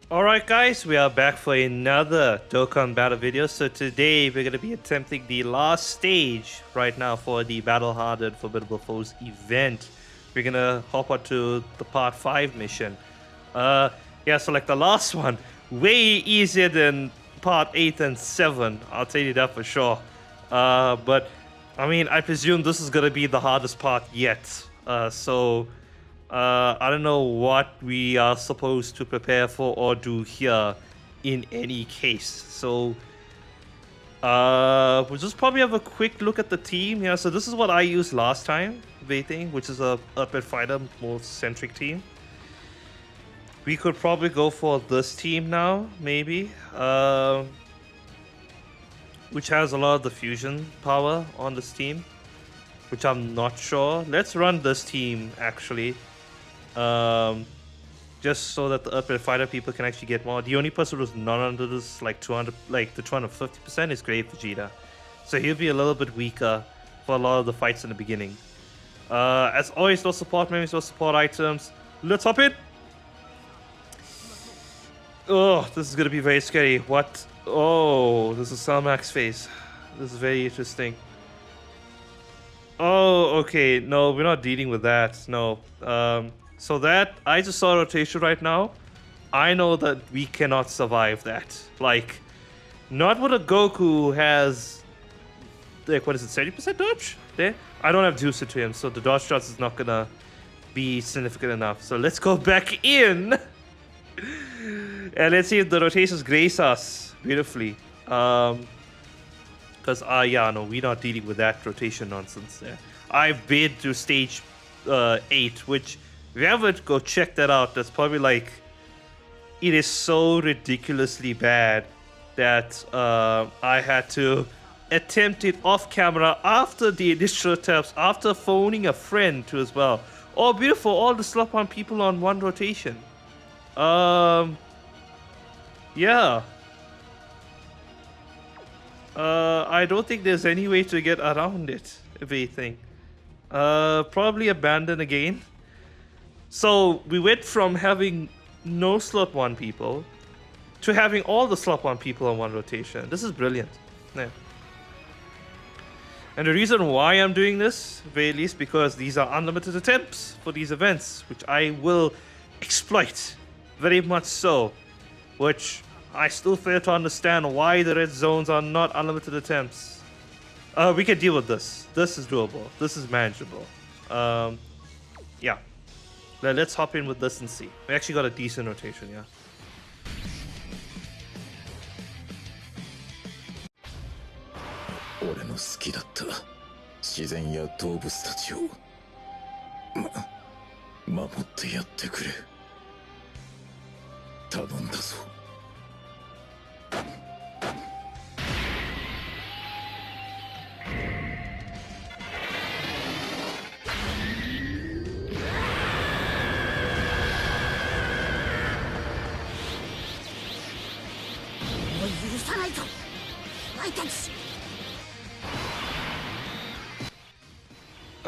Alright guys, we are back for another Dokkan battle video. So today we're going to be attempting the last stage right now for the Battle Hardened Formidable Foes event. We're going to hop on to the part 5 mission. Yeah, so like the last one, way easier than part 8 and 7, I'll tell you that for sure. But I mean, I presume this is going to be the hardest part yet. I don't know what we are supposed to prepare for or do here in any case. So, we'll just probably have a quick look at the team. Yeah, so this is what I used last time, Waiting, which is a Upper Fighter more centric team. We could probably go for this team now, maybe. Which has a lot of the fusion power on this team, which I'm not sure. Let's run this team, actually. Just so that the upper fighter people can actually get more. The only person who's not under this, like 200, like the 250% is Grey Vegeta. So he'll be a little bit weaker for a lot of the fights in the beginning. As always, no support menus, no support items. Let's hop in. Oh, this is gonna be very scary. What? Oh, this is Salmax's face. This is very interesting. Oh, okay. No, we're not dealing with that. No. So that, I just saw rotation right now. I know that we cannot survive that. Like, not when a Goku has, like, what is it, 70% dodge? There? I don't have juice into him, so the dodge shots is not gonna be significant enough. So let's go back in. And let's see if the rotations grace us beautifully. Because, yeah, no, we're not dealing with that rotation nonsense there. I've been to stage 8, which, if you haven't, go check that out. That's probably like, it is so ridiculously bad that I had to attempt it off camera after the initial attempts, after phoning a friend too as well. Oh, beautiful, all the slop on people on one rotation. Yeah. I don't think there's any way to get around it, if anything. Probably abandon again. So we went from having no slot 1 people to having all the slot 1 people on one rotation. This is brilliant. Yeah. And the reason why I'm doing this, very least, because these are unlimited attempts for these events, which I will exploit very much so. Which I still fail to understand why the red zones are not unlimited attempts. We can deal with this. This is doable. This is manageable. Yeah. Let's hop in with this and see. We actually got a decent rotation, yeah. 俺の好きだった自然や動物たちを守ってやってくれ頼んだぞ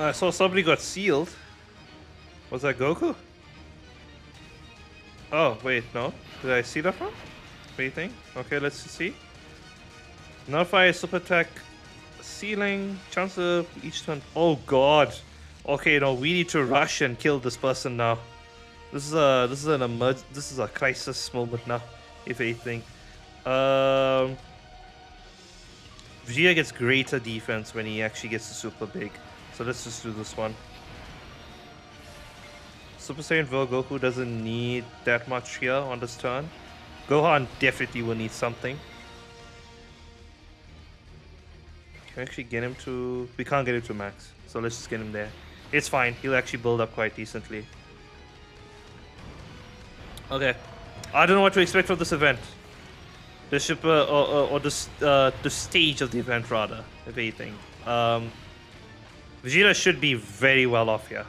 I saw somebody got sealed. Was that Goku? Oh, wait, no. Did I see that wrong? What do you think? Okay, let's see. Nullify super attack sealing. Chance of each turn. Oh god. Okay, no, we need to rush and kill this person now. This is a crisis moment now, if anything. Vegeta gets greater defense when he actually gets to super big. So let's just do this one. Super Saiyan Goku doesn't need that much here on this turn. Gohan definitely will need something. Can we actually get him to... We can't get him to max. So let's just get him there. It's fine. He'll actually build up quite decently. Okay. I don't know what to expect from this event. The ship, or the stage of the event, rather, if anything. Vegeta should be very well off here.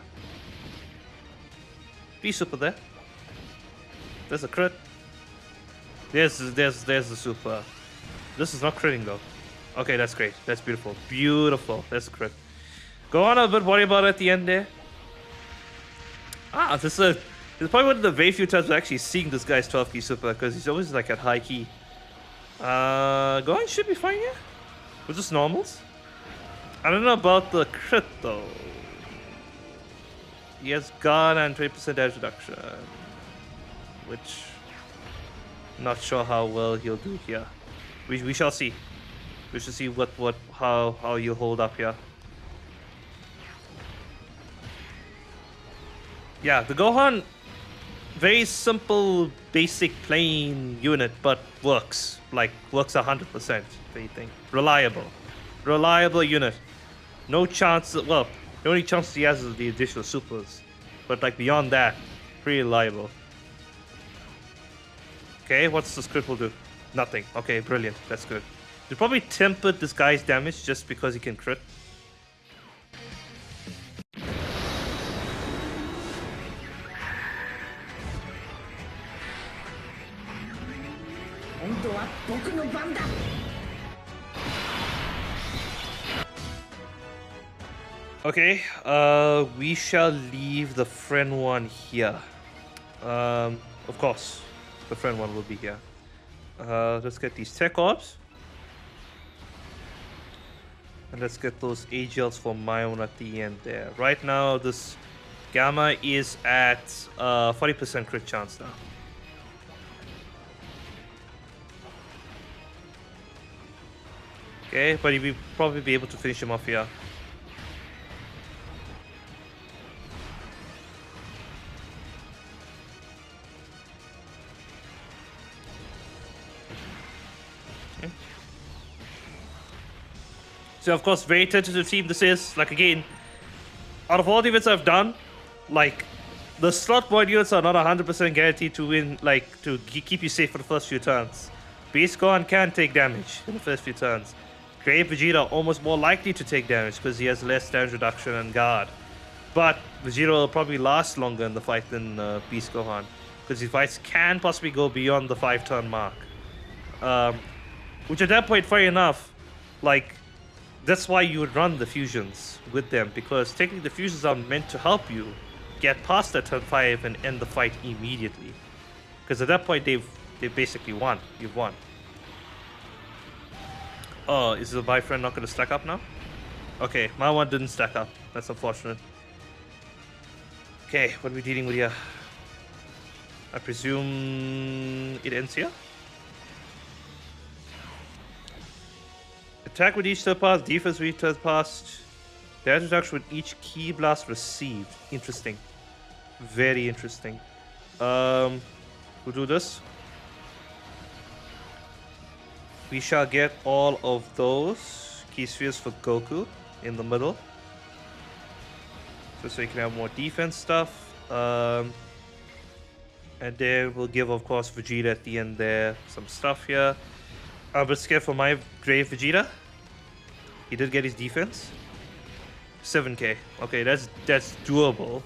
Be super there. There's a crit. There's the super. This is not critting though. Okay, that's great. That's beautiful. Beautiful. That's a crit. Go on a bit worry about it at the end there. Ah, this is It's probably one of the very few times we're actually seeing this guy's 12 key super because he's always like at high key. Gohan should be fine here. With just normals. I don't know about the crit though. He has Guard and 20% damage reduction. Which not sure how well he'll do here. We shall see. We shall see how you'll hold up here. Yeah, the Gohan, very simple, basic, plain unit, but works. Like, works 100%, anything. Reliable unit. No chance, well, the only chance he has is the additional supers. But, like, beyond that, pretty reliable. Okay, what's the script will do? Nothing. Okay, brilliant. That's good. They probably tempered this guy's damage just because he can crit. Okay, we shall leave the friend one here. Of course, the friend one will be here. Let's get these tech orbs. And let's get those AGLs for my own at the end there. Right now, this Gamma is at 40% crit chance now. Okay, but we'll probably be able to finish him off here. Okay. So of course, very tentative team this is. Like again, out of all the events I've done, like the slot void units are not 100% guaranteed to win, like to keep you safe for the first few turns. Beast Gohan can take damage in the first few turns. Grave Vegeta almost more likely to take damage because he has less damage reduction and guard. But Vegeta will probably last longer in the fight than Beast Gohan because his fights can possibly go beyond the 5-turn mark. Which at that point, fair enough, like that's why you would run the fusions with them because technically the fusions are meant to help you get past that turn 5 and end the fight immediately. Because at that point they've basically won. You've won. Oh, is the my friend not going to stack up now? Okay, my one didn't stack up. That's unfortunate. Okay, what are we dealing with here? I presume it ends here? Attack with each third pass, defense with each third pass, damage reduction with each key blast received. Interesting. Very interesting. We'll do this. We shall get all of those key spheres for Goku in the middle. So you can have more defense stuff. And then we'll give, of course, Vegeta at the end there some stuff here. I'm a bit scared for my Grave Vegeta. He did get his defense. 7k. Okay, that's doable.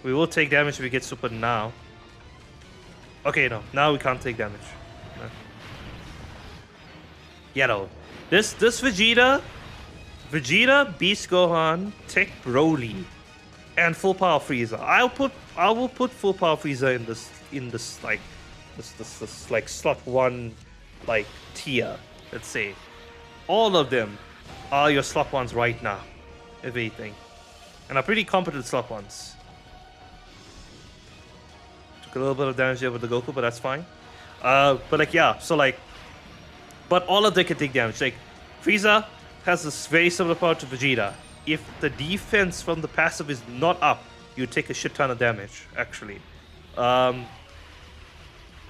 We will take damage if we get super now. Okay, no. Now we can't take damage. No. Yeah, no. This Vegeta, Beast Gohan, Tech Broly, and Full Power Frieza. I will put Full Power Frieza in this like slot 1 like tier. Let's say all of them are your slot 1s right now, if anything, and are pretty competent slot 1s. Took a little bit of damage there with the Goku, but that's fine. But like yeah, so like. But all of them can take damage. Like, Frieza has this very similar power to Vegeta. If the defense from the passive is not up, you take a shit ton of damage, actually.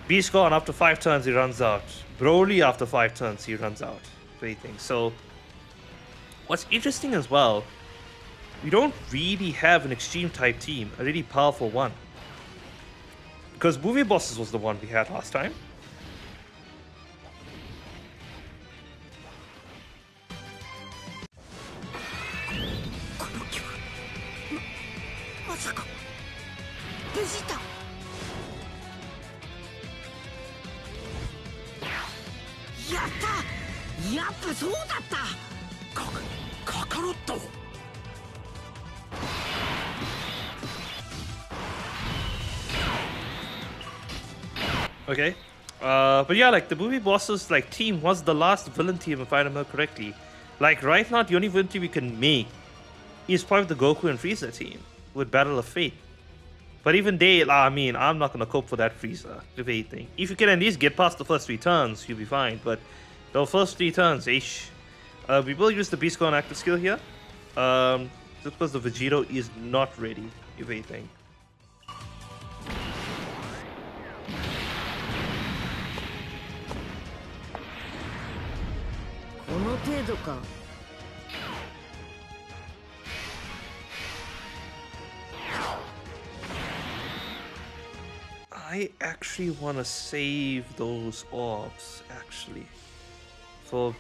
Beast Gohan, after 5 turns, he runs out. Broly, after 5 turns, he runs out. Everything. So, what's interesting as well, we don't really have an extreme type team, a really powerful one. Because Movie Bosses was the one we had last time. Okay. But yeah, like the movie bosses like team was the last villain team if I remember correctly. Like right now, the only villain team we can make is probably the Goku and Frieza team with Battle of Fate. But even they, I mean, I'm not gonna cope for that Frieza, if anything. If you can at least get past the first 3 turns, you'll be fine. But the first 3 turns, ish. We will use the Beast Squad active skill here. Just because the Vegito is not ready, if anything. この程度か。I actually want to save those orbs, actually. For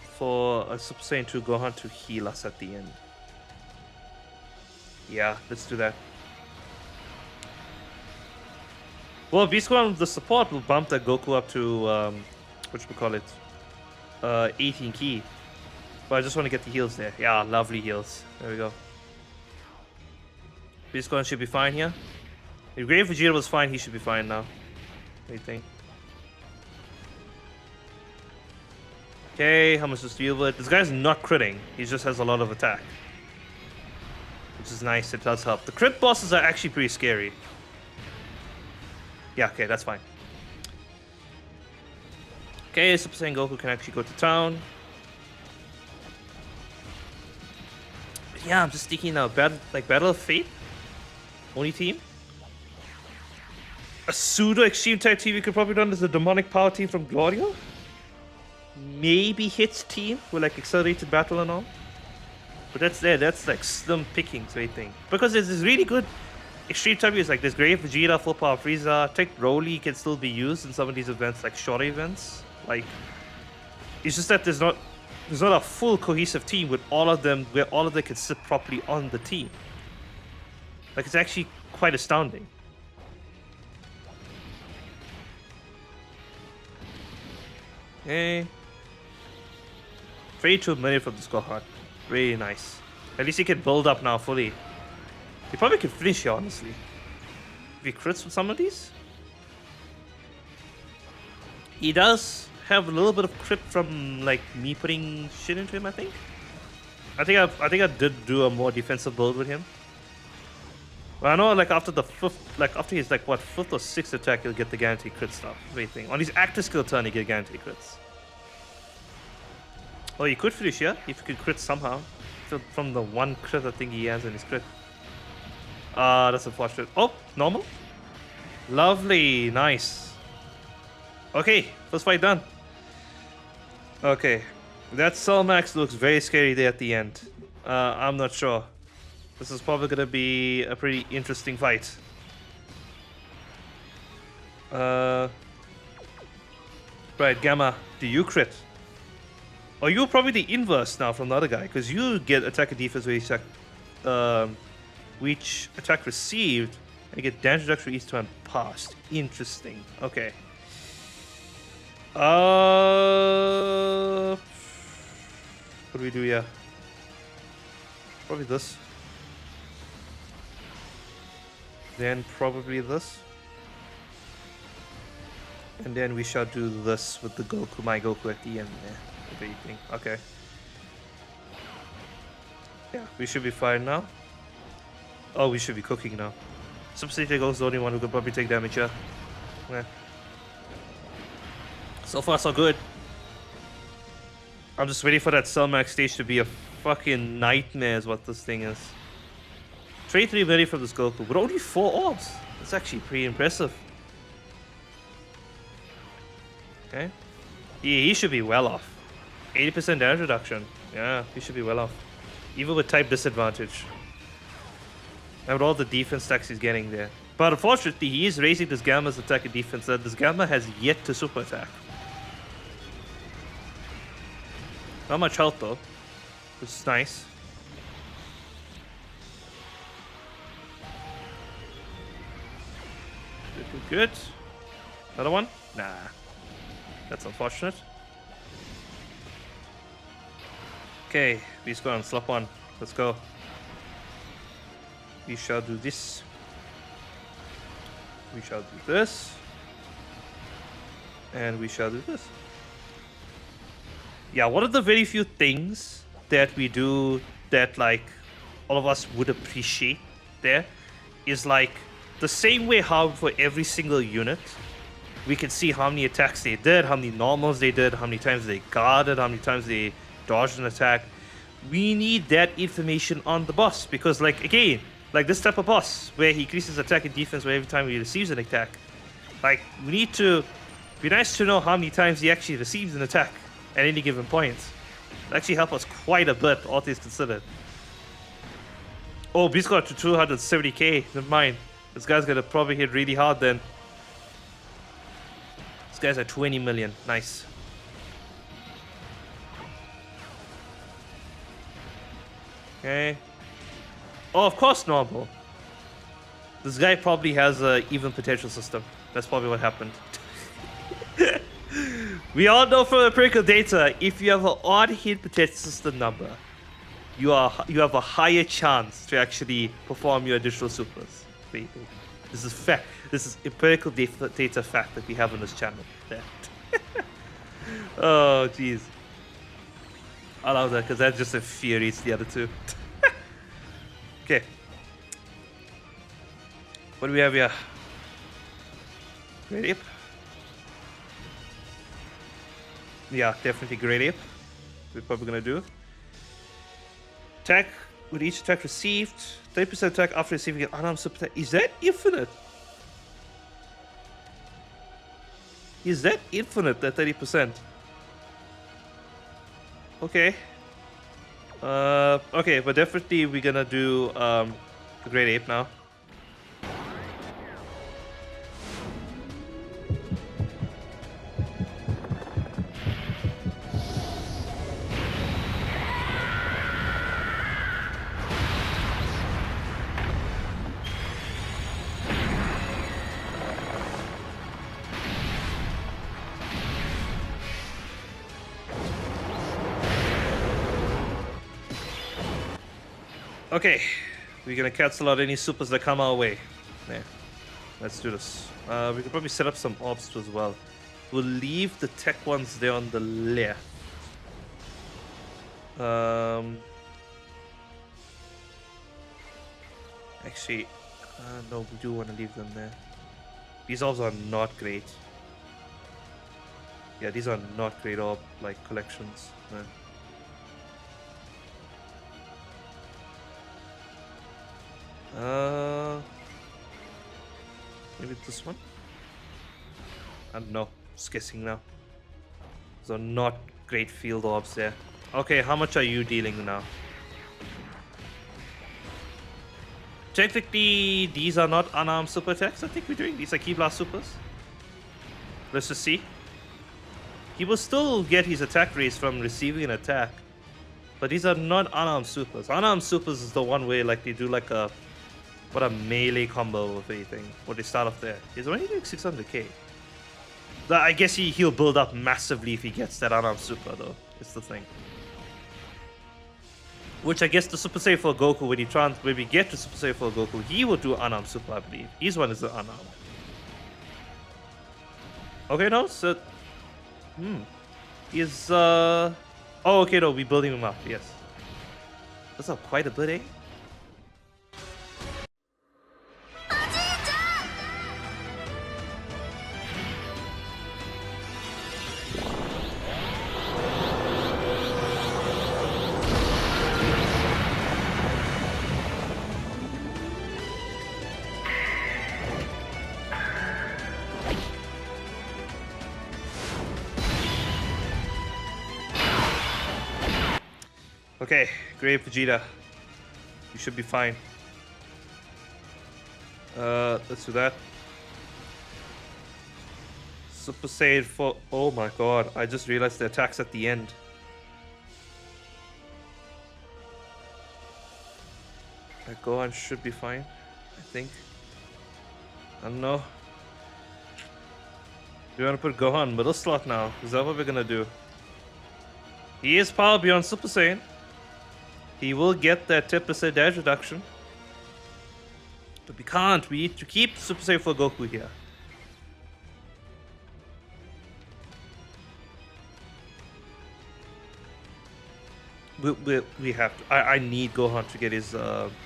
a Super Saiyan 2 Gohan to heal us at the end. Yeah, let's do that. Well, Beast Squad with the support will bump that Goku up to, whatchamacallit, 18 key. But I just want to get the heals there. Yeah, lovely heals. There we go. Beast Squad should be fine here. If Great Vegeta was fine, he should be fine now. What do you think? Okay, how much does deal with? This guy's not critting. He just has a lot of attack. Which is nice, it does help. The crit bosses are actually pretty scary. Yeah, okay, that's fine. Okay, Super Saiyan Goku can actually go to town. But yeah, I'm just thinking now, Battle of Fate? Only team? A pseudo extreme type team we could probably run as a demonic power team from Glorio? Maybe Hit's team with like accelerated battle and all. But that's like slim pickings, I think. Because there's this really good extreme type is like this Great Vegeta, full power Frieza, Tech Broly can still be used in some of these events, like short events. Like it's just that there's not a full cohesive team with all of them where all of them can sit properly on the team. Like it's actually quite astounding. Okay. 32 minutes from the scorecard. Really nice. At least he can build up now fully. He probably could finish here, honestly. If he crits with some of these. He does have a little bit of crit from like me putting shit into him, I think. I think I did do a more defensive build with him. But I know like after the after his like what 5th or 6th attack he'll get the guaranteed crit stuff. Everything. On his active skill turn he get guaranteed crits. Oh, he could finish here if he could crit somehow. From the one crit I think he has in his crit. That's unfortunate. Oh, normal. Lovely, nice. Okay, first fight done. Okay, that Cell Max looks very scary there at the end. I'm not sure. This is probably gonna be a pretty interesting fight. Right, Gamma, do you crit? Oh, you're probably the inverse now from the other guy, because you get attack and defense where you attack, which attack received, and you get damage reduction each turn passed. Interesting. Okay. What do we do here? Probably this. Then probably this. And then we shall do this with the Goku, my Goku at the end there. What do you think? Okay. Yeah, we should be fine now. Oh, we should be cooking now. Super Saiyan Goku is the only one who could probably take damage here. Yeah. So far, so good. I'm just waiting for that Cell Max stage to be a fucking nightmare is what this thing is. Trade 3 ready from this Goku, but only 4 orbs. That's actually pretty impressive. Okay. He should be well off. 80% damage reduction. Yeah, he should be well off. Even with type disadvantage. And with all the defense stacks he's getting there. But unfortunately, he is raising this Gamma's attack and defense. This Gamma has yet to super attack. Not much health though, which is nice. Good. Another one? Nah. That's unfortunate. Okay, please go on, slap one. Let's go. We shall do this. We shall do this. And we shall do this. Yeah, one of the very few things that we do that like all of us would appreciate there is like the same way how for every single unit we can see how many attacks they did, how many normals they did, how many times they guarded, how many times they dodged an attack. We need that information on the boss because like again, like this type of boss where he increases attack and defense every time he receives an attack. Like we need to be nice to know how many times he actually receives an attack at any given point. It'll actually help us quite a bit, all things considered. Oh, Beast got to 270k. Never mind. This guy's gonna probably hit really hard then. This guy's at 20 million. Nice. Okay. Oh, of course, normal. This guy probably has a even potential system. That's probably what happened. We all know from empirical data, if you have an odd hit potential system number, you have a higher chance to actually perform your additional supers. Baby. This is fact. This is empirical data fact that we have on this channel. There. Oh, jeez. I love that because that just infuriates the other two. Okay. What do we have here? Great Ape. Yeah, definitely Great Ape. We're probably gonna do. Attack with each attack received. 30% attack after receiving an unarmed super attack. Is that infinite? Is that infinite, that 30%? Okay. Okay, but definitely we're gonna do the Great Ape now. Okay, we're gonna cancel out any supers that come our way. There. Let's do this. We could probably set up some orbs too as well. We'll leave the tech ones there on the left. Actually, no, we do want to leave them there. These orbs are not great. Yeah, these are not great orb like collections. No. Maybe this one? I don't know. Just guessing now. So not great field orbs there. Okay, how much are you dealing now? Technically, these are not unarmed super attacks. I think we're doing these are key blast supers. Let's just see. He will still get his attack raise from receiving an attack, but these are not unarmed supers. Unarmed supers is the one where like they do like a melee combo with anything. Or they start off there. He's only doing 600k. I guess he'll build up massively if he gets that unarmed super though. It's the thing. Which I guess the super save for Goku when we get to super save for Goku, he will do unarmed super, I believe. His one is the unarmed. Okay, no, so is oh okay, no, we're building him up, yes. That's up quite a bit, eh? Okay, great Vegeta. You should be fine. Let's do that. Super Saiyan for... Oh my god, I just realized the attack's at the end. That Gohan should be fine, I think. I don't know. Do you want to put Gohan middle slot now? Is that what we're gonna do? He is power beyond Super Saiyan. He will get that 10% damage reduction. But we can't. We need to keep Super Saiyan for Goku here. We have to. I need Gohan to get his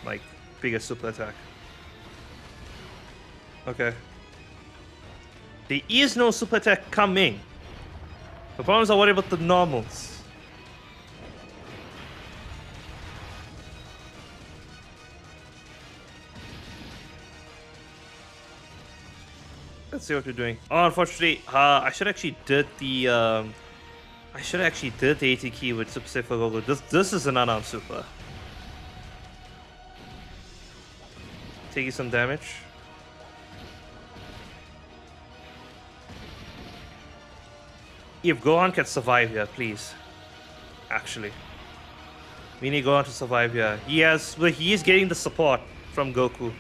like biggest super attack. Okay. There is no super attack coming. The problem is I worry about the normals. Let's see what we're doing. Oh, unfortunately, I should actually did the I should actually did the AT key with Super Safe for Goku. This is an unarmed super. Taking some damage. If Gohan can survive here, please. Actually. We need Gohan to survive here. He is getting the support from Goku.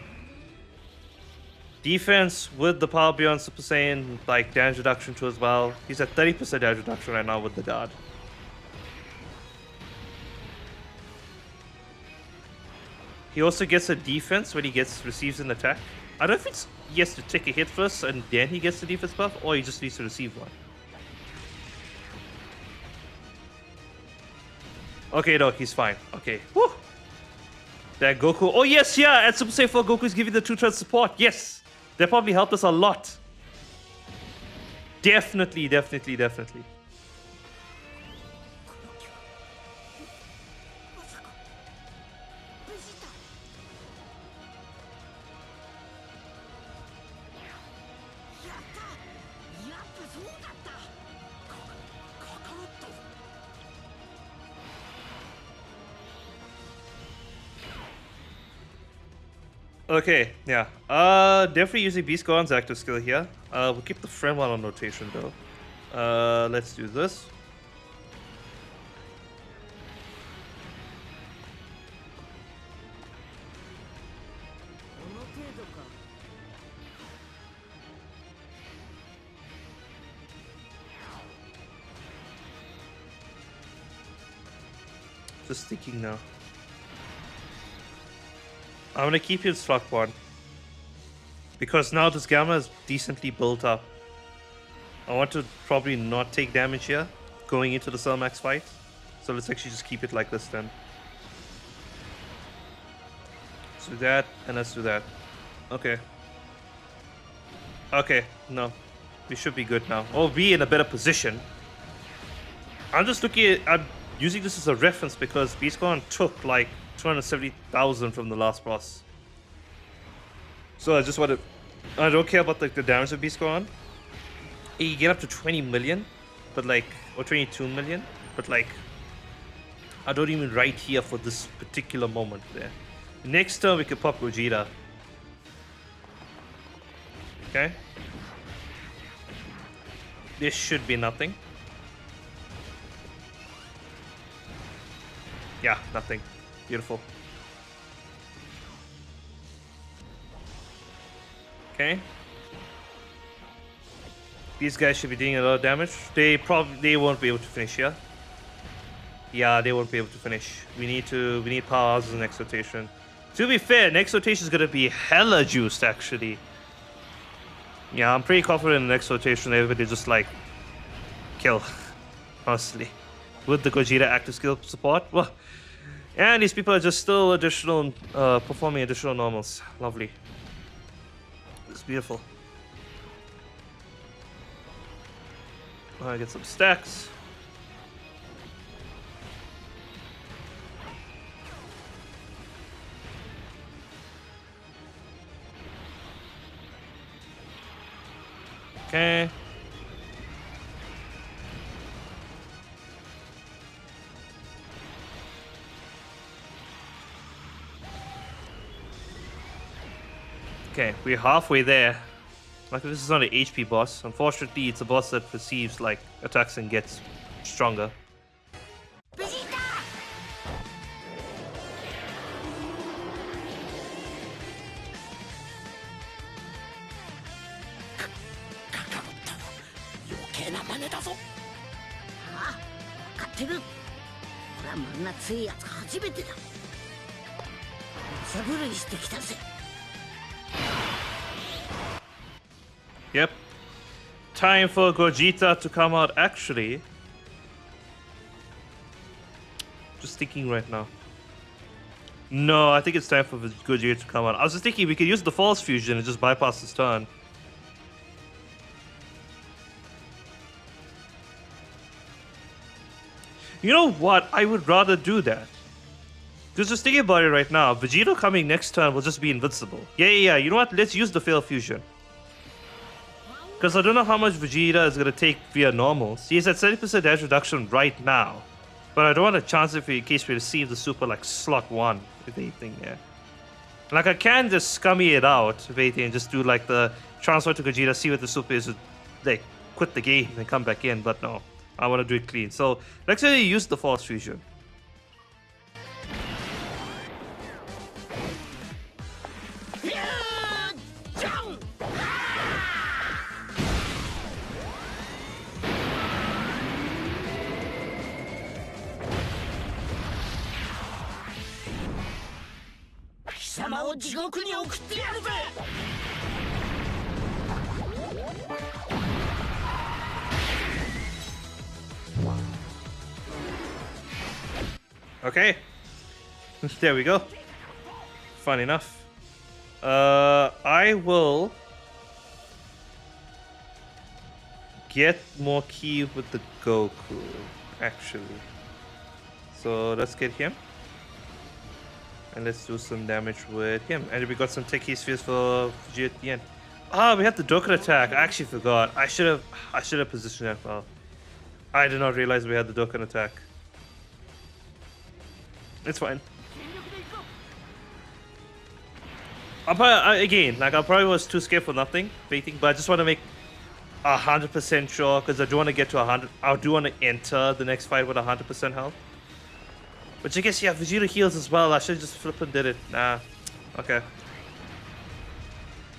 Defense with the Power Beyond Super Saiyan, like damage reduction too as well. He's at 30% damage reduction right now with the guard. He also gets a defense when he receives an attack. I don't know if he has to take a hit first and then he gets the defense buff, or he just needs to receive one. Okay, no, he's fine. Okay. Woo! That Goku. Oh, yes, yeah. At Super Saiyan 4, Goku is giving the 2-turn support. Yes. That probably helped us a lot. Definitely. 'Okay, yeah. Definitely using Beast Gohan's active skill here. We'll keep the friend one on rotation though. Let's do this. Just thinking now. I'm gonna keep his slot one. Because now this Gamma is decently built up. I want to probably not take damage here going into the Cell Max fight. So let's actually just keep it like this then. Let's do that and let's do that. Okay. Okay, no. We should be good now. Or be in a better position. I'm just looking at... I'm using this as a reference because Beast Gohan took like 270,000 from the last boss. So I just want to... I don't care about like the damage of Beast Gohan. You get up to 20 million, but like... Or 22 million, but like... I don't even right here for this particular moment there. Next turn we could pop Gogeta. Okay. This should be nothing. Yeah, nothing. Beautiful. Okay. These guys should be doing a lot of damage. They won't be able to finish here. Yeah, they won't be able to finish. We need powerhouses next rotation. To be fair, next rotation is gonna be hella juiced actually. Yeah, I'm pretty confident in the next rotation everybody just like kill. Honestly. With the Gogeta active skill support. Well, and these people are just still additional performing additional normals. Lovely. It's beautiful. Get some stacks. Okay. Okay, we're halfway there. Like, this is not an HP boss. Unfortunately, it's a boss that receives, like, attacks and gets stronger. Yep. Time for Gogeta to come out. Actually, Just thinking right now. No, I think it's time for Gojira to come out. I was just thinking we could use the false fusion and just bypass this turn. You know what? I would rather do that. Because just thinking about it right now, Vegeta coming next turn will just be invincible. Yeah. You know what? Let's use the fail fusion. Because I don't know how much Vegeta is going to take via normals. He's at 70% damage reduction right now. But I don't want to chance it in case we receive the super like slot 1, if anything, yeah. Like I can just scummy it out, if anything, and just do like the transfer to Vegeta, see what the super is, like quit the game and come back in, but no. I want to do it clean. So let's say use the false fusion. Okay. There we go. Fun enough. I will get more ki with the Goku, actually. So let's get him. And let's do some damage with him. And we got some Teki spheres for Vegeta at the end. Ah, we have the Dokkan attack. I actually forgot. I should have positioned that well. I did not realize we had the Dokkan attack. It's fine. I probably was too scared for nothing, waiting, but I just want to make 100% sure because I do want to get to 100. I do want to enter the next fight with 100% health. Which I guess, yeah, Vegeta heals as well. I should just flippin' did it. Nah. Okay.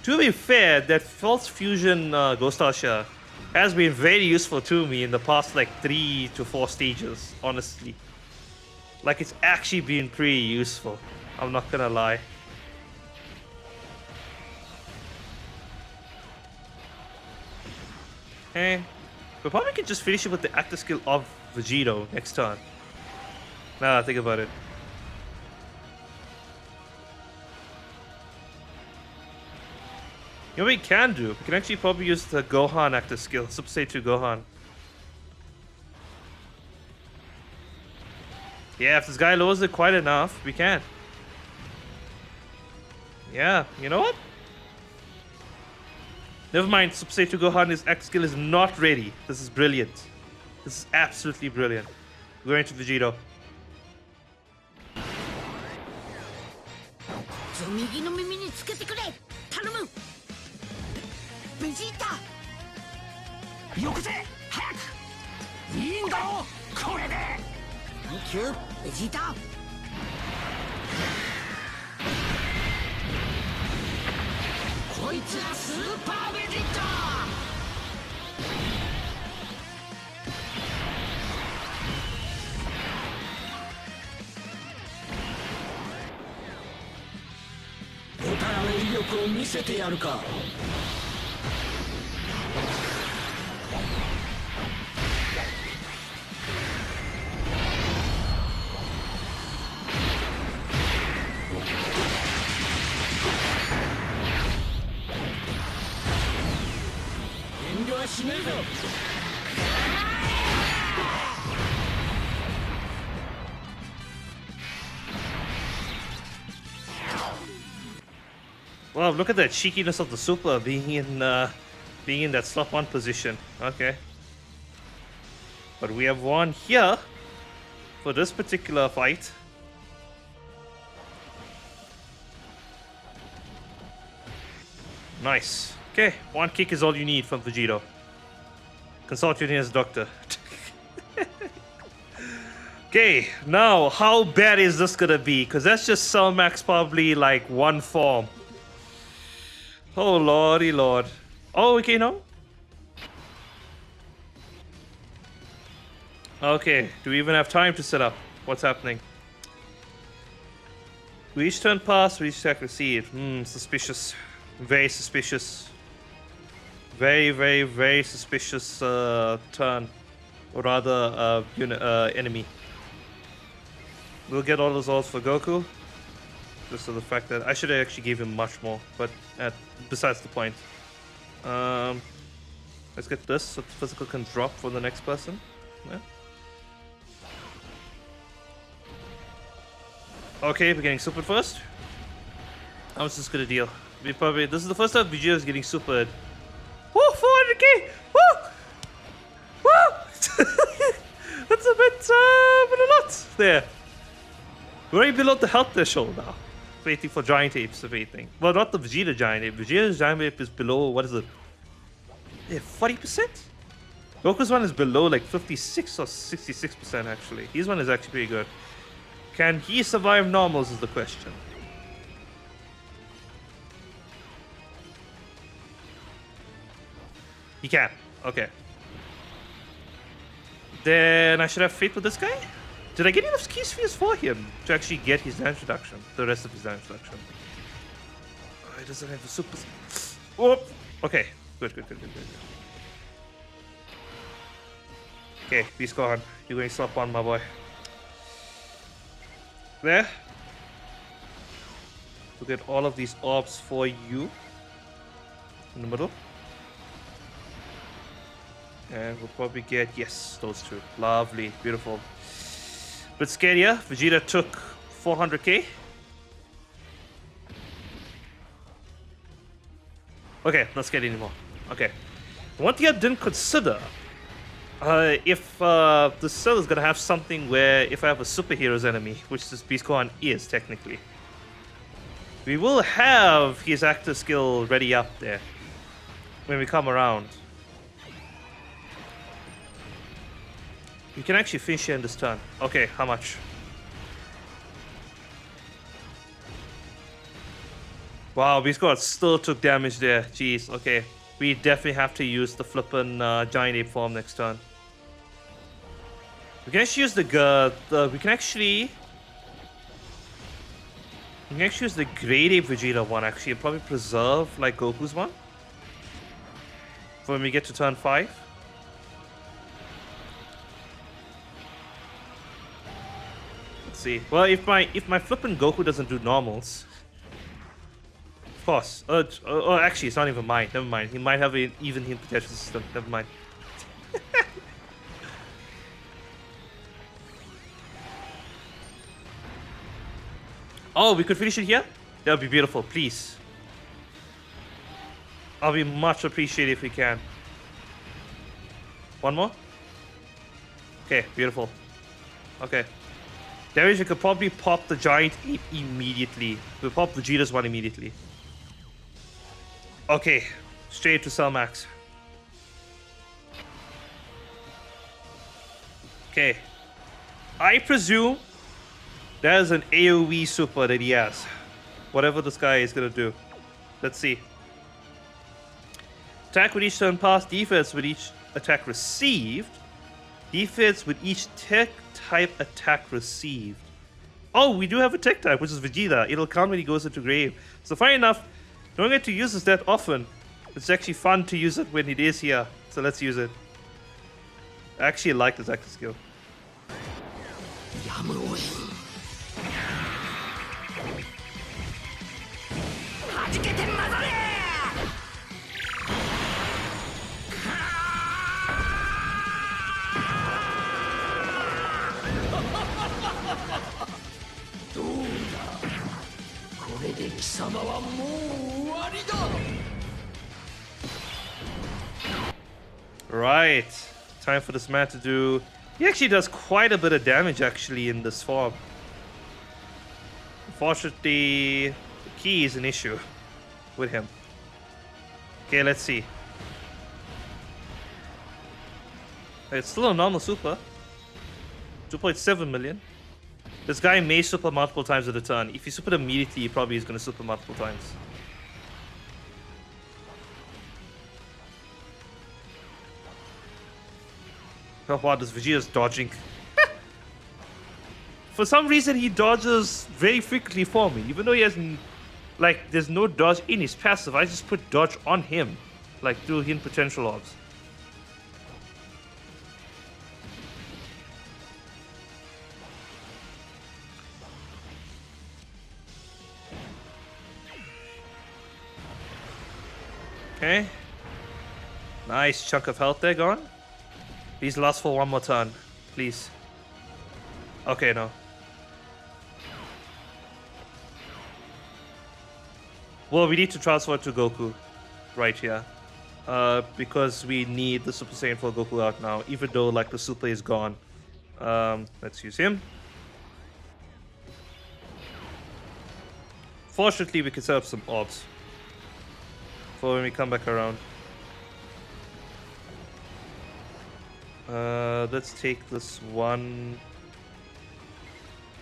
To be fair, that false fusion Ghost Asha has been very useful to me in the past like 3 to 4 stages, honestly. Like, it's actually been pretty useful. I'm not gonna lie. Hey, we probably could just finish it with the active skill of Vegito next turn. Now think about it. You know what we can do? We can actually probably use the Gohan active skill. Super Saiyan 2 Gohan. Yeah, if this guy lowers it quite enough, we can. Yeah, you know what? Never mind, Super Saiyan 2 Gohan, his active skill is not ready. This is brilliant. This is absolutely brilliant. We're going to Vegito. Wow, look at that cheekiness of the super being in that slot 1 position. Okay. But we have one here for this particular fight. Nice. Okay, 1 kick is all you need from Vegito. Consult your nearest doctor. Okay, now how bad is this gonna be? Because that's just Cell Max probably like 1 form. Oh lordy lord. Oh, okay, no? Okay, do we even have time to set up? What's happening? We each turn pass, we each attack receive. Suspicious. Very suspicious. Very, very, very suspicious turn. Or rather, enemy. We'll get all those orbs for Goku. Just for the fact that I should have actually gave him much more, but besides the point. Let's get this so the physical can drop for the next person. Yeah. Okay, we're getting supered first. How much is this gonna deal? This is the first time Vegeta is getting supered. Woo! 400k! Woo! Woo! That's a bit a lot there. We're already below the health threshold now. Waiting for giant apes of anything. Well, not the Vegeta giant ape. Vegeta's giant ape is below, what is it? Yeah, 40%? Goku's one is below like 56 or 66% actually. His one is actually pretty good. Can he survive normals is the question. He can. Okay. Then I should have faith with this guy? Did I get enough key spheres for him to actually get his damage reduction? The rest of his damage reduction. Oh, he doesn't have a super... Oh! Okay. Good. Okay, Beast Gohan. You're going slap on, my boy. There. We'll get all of these orbs for you. In the middle. And we'll probably get, yes, those two. Lovely, beautiful. But scarier, Vegeta took 400k. Okay, not scary anymore. Okay. One thing I didn't consider, if the cell is gonna have something where if I have a superhero's enemy, which this Beast Gohan is technically, we will have his active skill ready up there when we come around. You can actually finish here in this turn. Okay, how much? Wow, Beast Gohan still took damage there. Jeez, okay. We definitely have to use the flippin' giant ape form next turn. We can actually use we can actually use the Great Ape Vegeta one actually and probably preserve like Goku's one for when we get to turn 5. Let's see. Well, if my flippin' Goku doesn't do normals, of course. Oh, actually, it's not even mine. Never mind. He might have an even him potential system. Never mind. Oh, we could finish it here? That would be beautiful. Please. I'll be much appreciated if we can. One more? Okay, beautiful. Okay. Damage, we could probably pop the giant ape immediately. We'll pop Vegeta's one immediately. Okay, straight to Cell Max. Okay. I presume there's an AoE super that he has. Whatever this guy is gonna do. Let's see. Attack with each turn passed, defense with each attack received. Defense with each tech type attack received. Oh, we do have a tech type, which is Vegeta. It'll count when he goes into grave. So fine enough. Don't get to use this that often. It's actually fun to use it when it is here. So let's use it. I actually like this active skill. Right. Time for this man to do... He actually does quite a bit of damage actually in this form. Unfortunately, the key is an issue with him. Okay, let's see. It's still a normal super. 2.7 million. This guy may super multiple times at a turn. If he supered immediately, he probably is going to super multiple times. Oh wow, this Vegeta's dodging. For some reason, he dodges very frequently for me. Even though he hasn't... Like, there's no dodge in his passive. I just put dodge on him. Like, through hidden potential orbs. Okay. Nice chunk of health there gone. Please last for one more turn. Please. Okay, no. Well, we need to transfer to Goku right here. Because we need the Super Saiyan 4 Goku out now, even though like the Super is gone. Let's use him. Fortunately, we can set up some orbs for when we come back around. Let's take this one.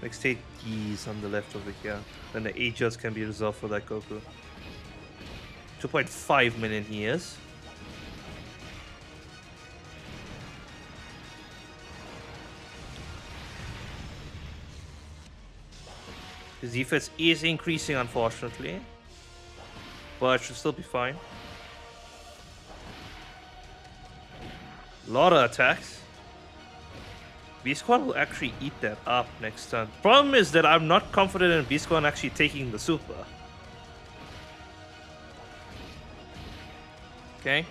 Let's take these on the left over here. Then the Aegis can be resolved for that Goku. 2.5 million years. His defense is increasing, unfortunately. But it should still be fine. Lot of attacks. B-Squad will actually eat that up next turn. Problem is that I'm not confident in B-Squad actually taking the Super. Okay.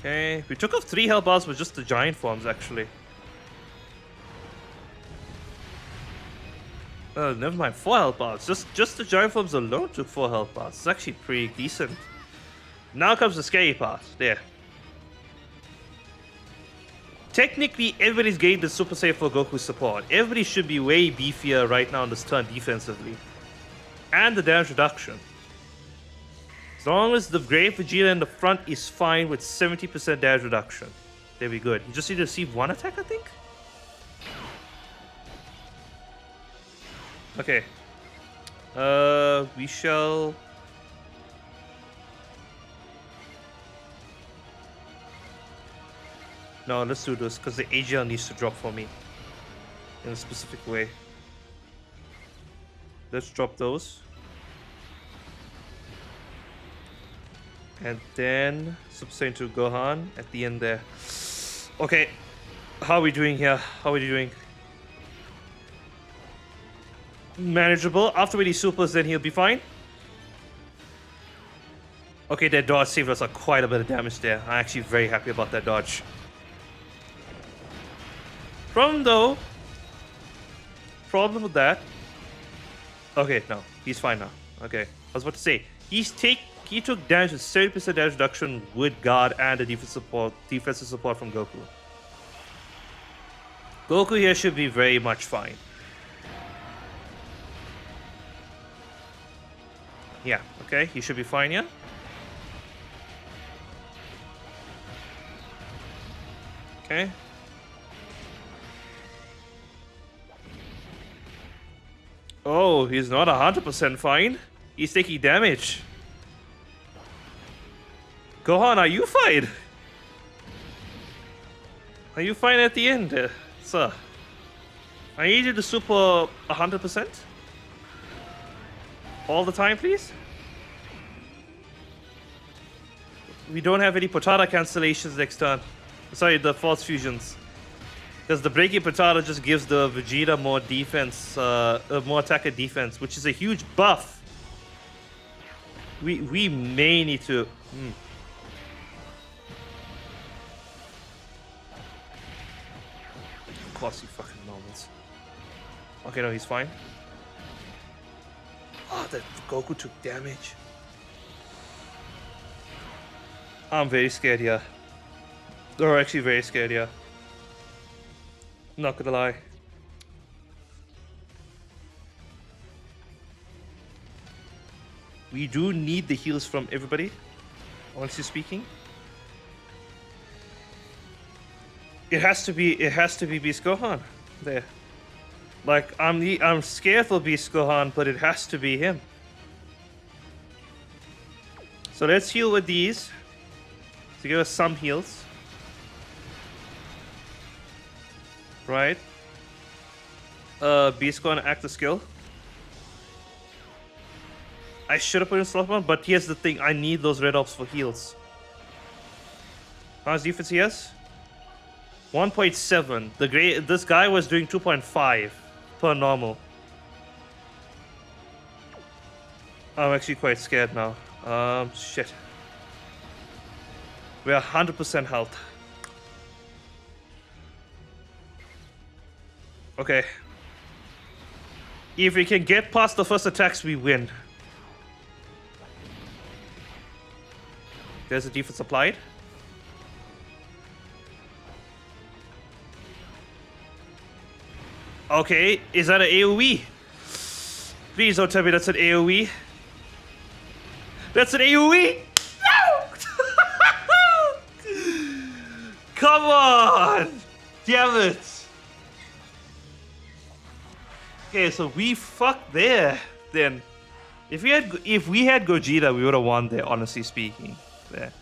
Okay, we took off 3 health bars with just the giant forms, actually. Never mind, 4 health bars. Just the giant forms alone took 4 health bars. It's actually pretty decent. Now comes the scary part. There. Technically, everybody's getting the Super Saiyan 4 Goku support. Everybody should be way beefier right now on this turn defensively. And the damage reduction. As long as the Great Vegeta in the front is fine with 70% damage reduction. There we go. You just need to receive 1 attack, I think? Okay. We shall... No, let's do this, because the AGL needs to drop for me. In a specific way. Let's drop those. And then Super Saiyan 2 Gohan at the end there. Okay. How are we doing here? How are we doing? Manageable. After we do supers, then he'll be fine. Okay, that dodge saved us quite a bit of damage there. I'm actually very happy about that dodge. Problem with that. Okay, no, he's fine now. Okay, I was about to say he took damage with 70% damage reduction with guard and the defensive support from Goku. Goku here should be very much fine. Yeah, okay, he should be fine, yeah? Okay. Oh, he's not 100% fine. He's taking damage. Gohan, are you fine? Are you fine at the end, sir? I need you to super 100%. All the time, please. We don't have any Potara cancellations next turn. Sorry, the false fusions. Because the breaking Potara just gives the Vegeta more defense, more attack and defense, which is a huge buff. We may need to. Of course, you fucking normals. Okay, no, he's fine. Oh, that Goku took damage. I'm very scared here. They're actually very scared here. Not gonna lie. We do need the heals from everybody. Honestly speaking. It has to be Beast Gohan. There. Like, I'm scared for Beast Gohan, but it has to be him. So let's heal with these. To give us some heals. Right. Beast Gohan active skill. I should have put in slot one, but here's the thing. I need those red ops for heals. How much defense he has? 1.7. This guy was doing 2.5 per normal. I'm actually quite scared now. Shit. We are 100% health. Okay. If we can get past the first attacks, we win. There's a defense applied. Okay, is that an AoE? Please don't tell me that's an AoE. That's an AoE? No! Come on! Damn it! Okay, so we fucked there. Then, if we had Gogeta, we would have won there. Honestly speaking, there,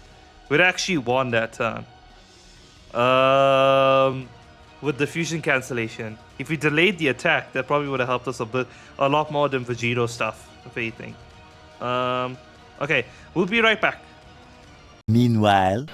we'd actually won that turn. With the fusion cancellation, if we delayed the attack, that probably would have helped us a lot more than Vegito stuff, if anything. Okay, we'll be right back. Meanwhile.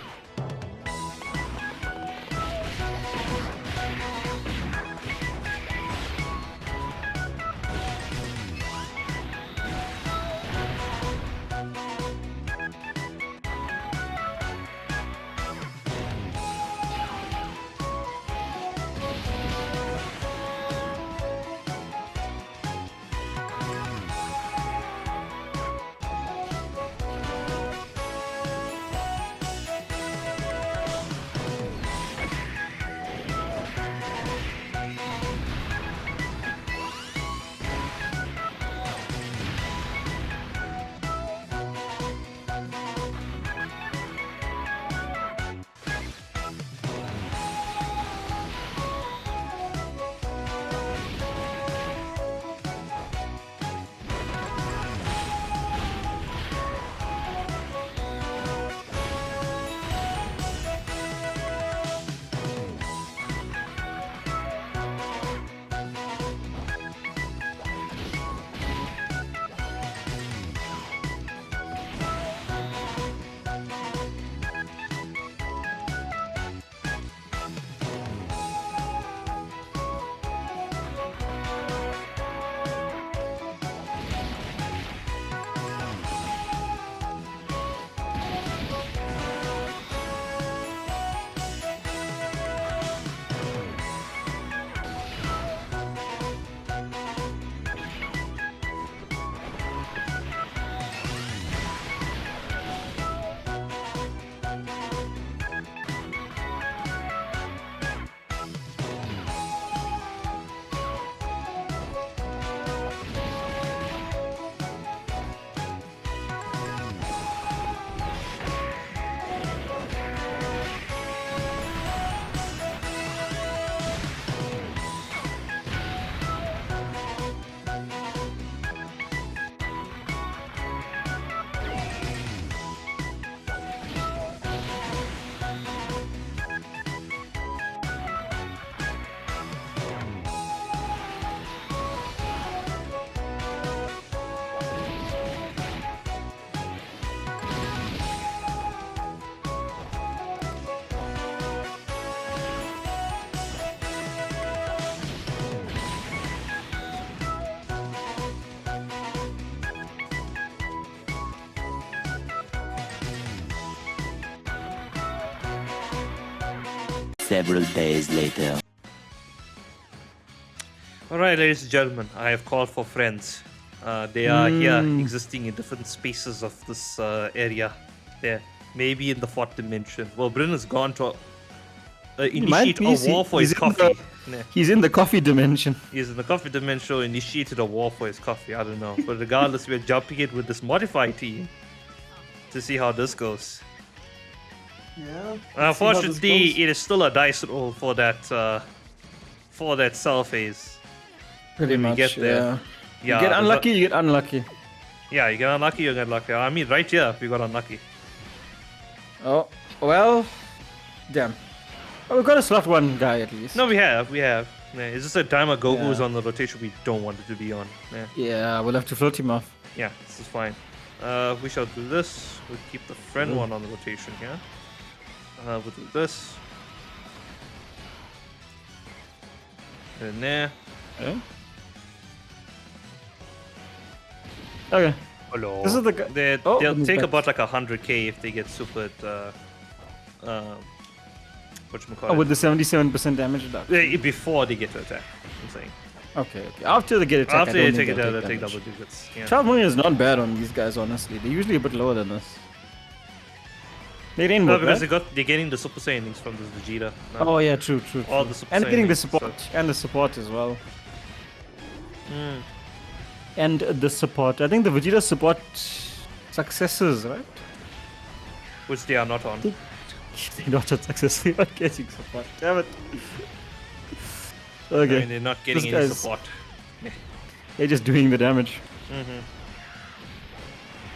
Several days later. Alright, ladies and gentlemen, I have called for friends. They are here, existing in different spaces of this area. There, maybe in the fourth dimension. Well, Bryn has gone to initiate a war for his coffee. He's in the coffee dimension. He's in the coffee dimension, initiated a war for his coffee. I don't know. But regardless, we're jumping in with this modified team to see how this goes. Yeah. Unfortunately, it is still a dice roll for that cell phase. Pretty when much, we get there. You get unlucky, you get unlucky. Yeah, you get unlucky, you get lucky. I mean, right here, we got unlucky. Oh, well, damn. Oh, we've got to slot one guy at least. No, we have. Yeah, it's just a timer Goku's on the rotation we don't want it to be on. Yeah, we'll have to float him off. Yeah, this is fine. We shall do this. We'll keep the friend one on the rotation here. We'll do this. Nah. Yeah. Okay. Hello. This is the guy. They'll he's take back. about like 100k if they get supered. Whatchamacallit? Oh, with the 77% damage reduction. Before they get to attack, I'm saying. Okay. After they get attack, After I they don't take think it, they'll they'll take take damage. double digits. Yeah. 12 million is not bad on these guys, honestly. They're usually a bit lower than this. They didn't No, work, because right? they're getting the Super Saiyans from this Vegeta. now. Oh yeah, true. All the Super And getting the Saiyans, support so- and the support as well. Hmm. And the support. I think the Vegeta support successes, right? Which they are not on. They're not on success. They are getting support. Damn it. I Okay. mean, they're not getting This any guy's- support. They're just doing the damage. Mm-hmm.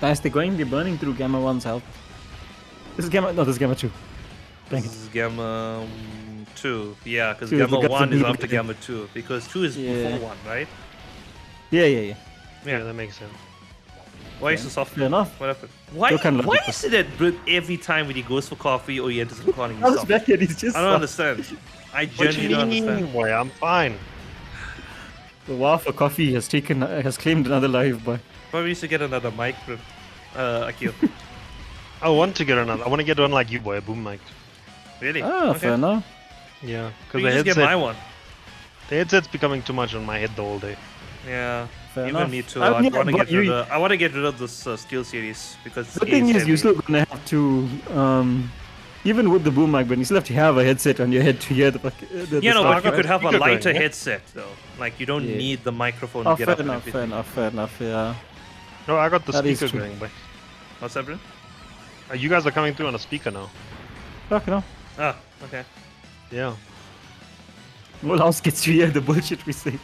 Nice. They're burning through Gamma 1's health. This is Gamma. No, this is Gamma 2. Dang This it. is Gamma 2. Yeah, because Two is Gamma the 1 is blue after blue. Gamma 2. Because 2 is Yeah. before 1, right? Yeah. Yeah, that makes sense. Why is it soft? Fair enough. What happened? Why Dokkan why logic. is it that Brit every time when he goes for coffee or he enters the calling I was soft? back here. He's just. I don't understand. I What you genuinely don't mean? understand. Boy, I'm fine. The war for coffee has claimed another life, boy. Probably used to get another mic, Brit. Akil. I want to get another. I want to get one like you, boy, a boom mic. Really? Ah, fair enough. Yeah, You because can just get my one. the headset's becoming too much on my head the whole day. Yeah. Fair Even enough. me too. I I mean, want to but get rid you- of. I want to get rid of this Steel series because The thing it's is, you're heavy. still gonna have to, even with the boom mic, but you still have to have a headset on your head to hear the. Yeah, no, Start but you with could have a speaker going, lighter yeah? headset though. Like you don't Yeah. need the microphone Oh, to get fair up and enough, fair everything. enough, yeah. No, I got the That is speaker true. going, boy. What's that, Brit? You guys are coming through on a speaker now. Okay, no. Ah, okay. Yeah. What else gets you hear the bullshit we say?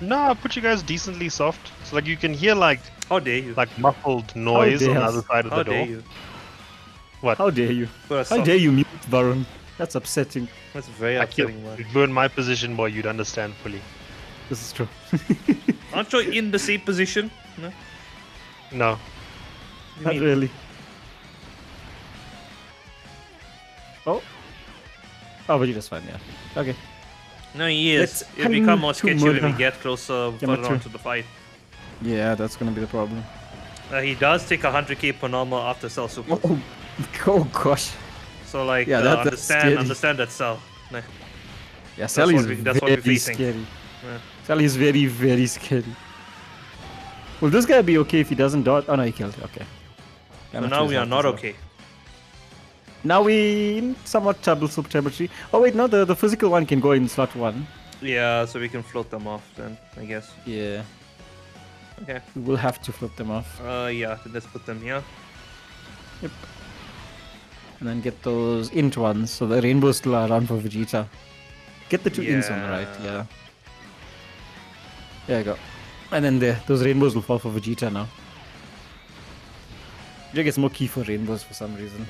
No, I put you guys decently soft, so like you can hear like How dare you? muffled noise on the dare other side of How the dare door. you? How dare you? Put a How soft- dare you mute Varun? That's upsetting. That's very I can't. upsetting, man. If you were in my position, boy, you'd understand fully. This is true. Aren't you in the same position? No. No. Not really. Oh. Oh, but that's fine, yeah. Okay. No, he is. Let's It'll become more come to sketchy when we Murder. get closer Gamma further two. on to the fight. Yeah, that's gonna be the problem. He does take 100k per normal after cell super. Oh gosh. So like, Yeah, that's scary. understand that cell. Nah. Yeah, Sally is that's what we're very facing. scary. Yeah. Sally is very, very scary. Will this guy be okay if he doesn't dodge? Oh no, he killed. Okay. So now we are not okay. Now we in somewhat troublesome territory. Oh wait, no, the physical one can go in slot 1. Yeah, so we can float them off then, I guess. Yeah. Okay. We will have to flip them off. Yeah, then let's put them here. Yep. And then get those int ones, so the rainbows still are around for Vegeta. Get the two ints on the right, Yeah. yeah. There you go. And then those rainbows will fall for Vegeta now. Vegeta gets more key for rainbows for some reason.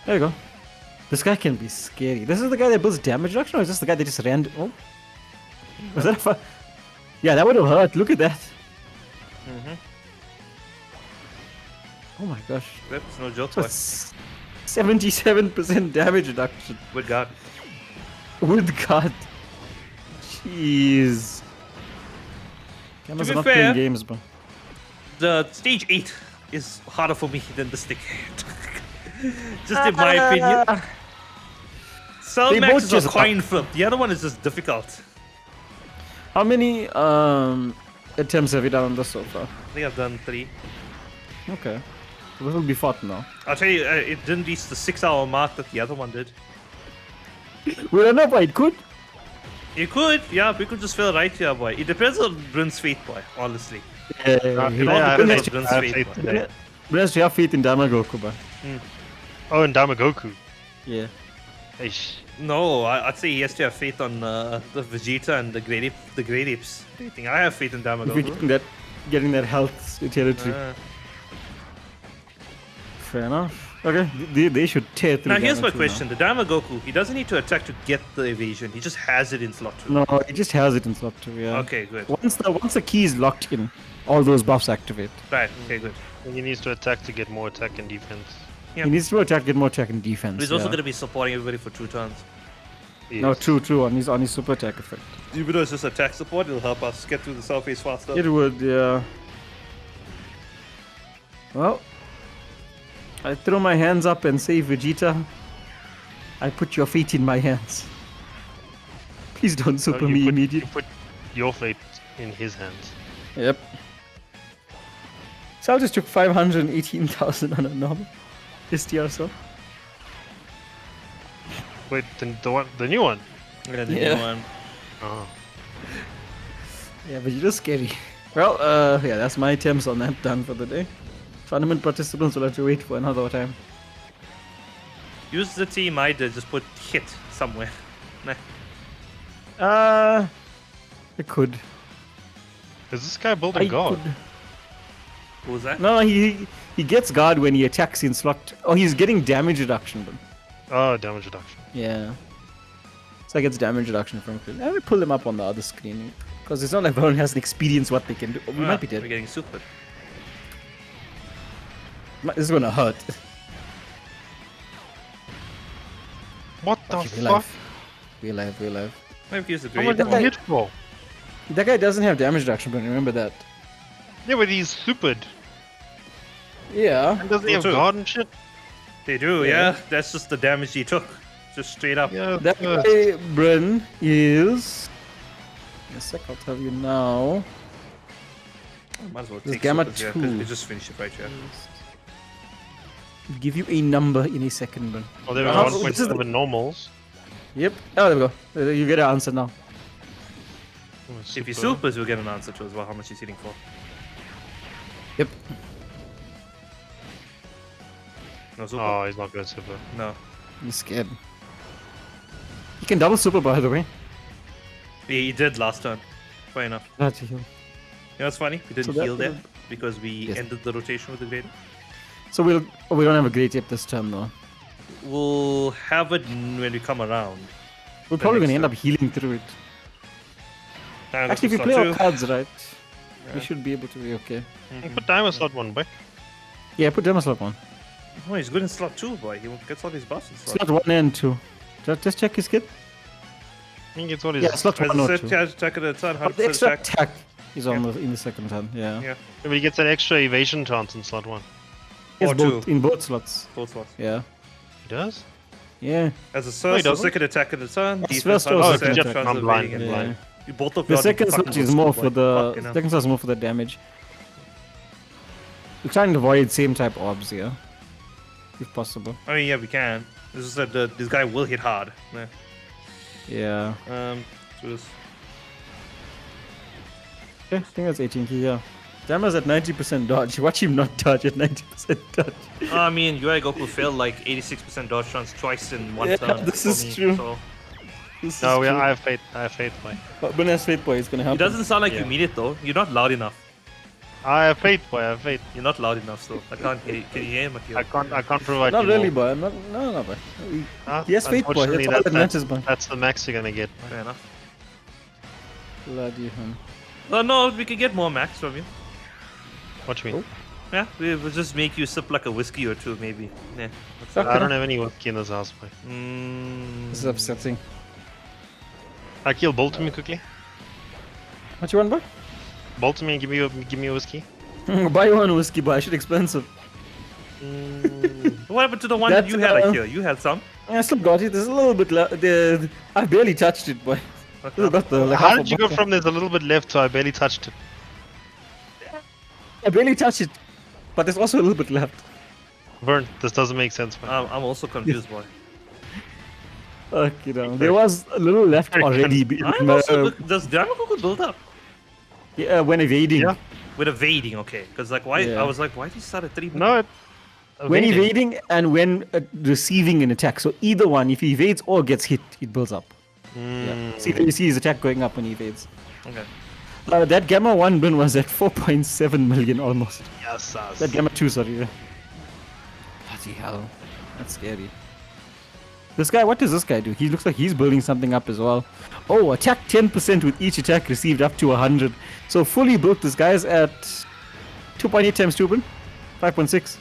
There you go. This guy can be scary. This is the guy that builds damage reduction, or is this the guy that just ran? Oh, was that a yeah, that would have hurt. Look at that. Oh my gosh. That's no joke, boy. That's 77% damage reduction. Good God. With God. Jeez. Cameras be are not fair- playing games, bro. The stage 8 is harder for me than the stick. Just in my opinion. Cell They Max both is a just coin flip. The other one is just difficult. How many attempts have you done on this so far? I think I've done 3. Okay. So this will be fought now. I'll tell you, it didn't reach the 6-hour mark that the other one did. Well, no, but it could. It could, yeah, we could just fail right here, boy. It depends on Bryn's fate, boy, honestly. Yeah, It all I depends have on Bryn's faith fate, boy. today. Brest, you have faith in Damagoku, bro. Oh, and Damagoku. Yeah. Eish. No, I'd say he has to have faith on the Vegeta and the Great Apes. Thing. I have faith in If you're Damagoku. getting that health territory. Fair enough. Okay, they should tear through. Now here's my Damagoku question: the Damagoku, he doesn't need to attack to get the evasion. He just has it in slot 2. No, it just has it in slot 2, yeah. Okay, good. Once the key is locked in, all those buffs activate. Right. Okay, good. And he needs to attack to get more attack and defense. Yeah. He needs to attack, get more attack and defense. He's also yeah. going to be supporting everybody for 2 turns. No, Yes. true. On his super attack effect. Even though it's just attack support, it'll help us get through the surface faster. It would, yeah. Well, I throw my hands up and say, Vegeta, I put your fate in my hands. Please don't So super you me put- immediately. You put your fate in his hands. Yep. So I just took 518,000 on a normal STR, so. Wait, the new one? Yeah, the Yeah. new one. Oh. Yeah, but you're just scary. Well, yeah, that's my attempts on that done for the day. Tournament participants will have to wait for another time. Use the team I did, just put hit somewhere. Nah. I could. Is this guy building God? What was that? No, he gets guard when he attacks in slot. Oh, he's getting damage reduction, but Oh, damage reduction. yeah. So I gets damage reduction from it. I will pull them up on the other screen because it's not like everyone has an experience what they can do. Oh, we might be We're dead. getting super. This is gonna hurt. What the Okay, fuck? We're alive. Maybe use the How much great. did he hit for? That guy doesn't have damage reduction, but remember that. Yeah, but he's supered. Yeah. And doesn't he Me have too. God and shit? They do, yeah. That's just the damage he took. Just straight up. Yeah. That guy, Bryn, is. In a sec, I'll tell you now. Might as well This take Gamma supers, yeah, 'cause 2. we just finish it right here. I'll give you a number in a second, Bryn. Oh, there Oh, were this is the- 1.7 normals. Yep. Oh, there we go. You get an answer now. Oh, If he super. supers, we'll get an answer to as well how much he's hitting for. Yep. No super. Oh, he's not going super. No. He's scared. You can double super, by the way. He did last turn. Fair enough. That's a heal. You know what's funny? We didn't So that heal there will- because we Yes. ended the rotation with the great. So we don't have a great tip this turn though. We'll have it when we come around. We're probably next gonna end up turn. healing through it. Time Actually, if we slot play our two. cards right, Yeah. we should be able to be okay. Put timer slot 1, boy. Yeah, put Demo slot 1. Oh, he's good in slot 2, boy. He gets all his buffs in slot. Slot 1 and 2. Just check his kit. I think it's what is Yeah, slot As 1 I or said, 2. charge attack at a turn, But the 100% extra attack. attack is on in the second turn. Yeah. Yeah, But he gets an extra evasion chance in slot 1. Yes, Or both, 2. in both slots. both slots. Yeah. He does? Yeah. As a No, he first or doesn't. second attack at a turn, That's defense first or 100%, second attack. chance I'm of blind, evading I'm and blind. Yeah. You both of The you are second fucking slot is good more boy. for the Fucking hell. second slot is more for the damage. We're trying to avoid same type orbs here, if possible. I mean, yeah, we can. It's just that this guy will hit hard. Yeah. Yeah. So this. Okay, I think that's 18 key. Yeah. Jammer's at 90% dodge. Watch him not dodge at 90% dodge. I mean, UI Goku failed like 86% dodge chance twice in one Yeah, turn. this for is me, true. So This No, is yeah, true. I have faith. I have faith, boy. But Bunya's Fate Boy is gonna help. it doesn't sound like Yeah. you mean it though. You're not loud enough. I have faith, boy. I have faith. You're not loud enough still. I can't hear. Can you hear him? I can't provide Not you really, more. boy. No, boy. Huh? Yes, Fate Boy. Unfortunately, That's all that matters, boy. That's the max you're gonna get. Fair enough. Bloody hell. Oh no, we can get more max from you. What do you mean? Yeah, we'll just make you sip like a whiskey or two, maybe. Yeah. Okay. I don't have any whiskey in this house, boy. This is upsetting. Akil, bolt to me quickly. What you want, boy? Bolt to me and give me a whiskey. Buy one whiskey, boy. Shit expensive. What happened to the one that That's, you had, uh, Akil? You had some. I still got it. There's a little bit left. I barely touched it, boy. Still got the, like, How half a did you go bottle. from there's a little bit left to I barely touched it? I barely touched it, but there's also a little bit left. Vern, this doesn't make sense, man. I'm also confused, boy. Okay, no. There was a little left Very already. I'm also does Damagoku build up Yeah, when evading. Yeah. with evading? Okay, because like why? Yeah. I was like, why did he start at 3? No, it, When evading. evading and when receiving an attack. So either one, if he evades or gets hit, it builds up. Yeah. See, you see his attack going up when he evades. Okay. That Gamma 1 bin was at 4.7 million almost. Yes, That Gamma 2, sorry. Yeah. Bloody hell. That's scary. This guy, what does this guy do? He looks like he's building something up as well. Oh, attack 10% with each attack received up to 100. So fully built, this guy's at 2.8 times 2 bin? 5.6.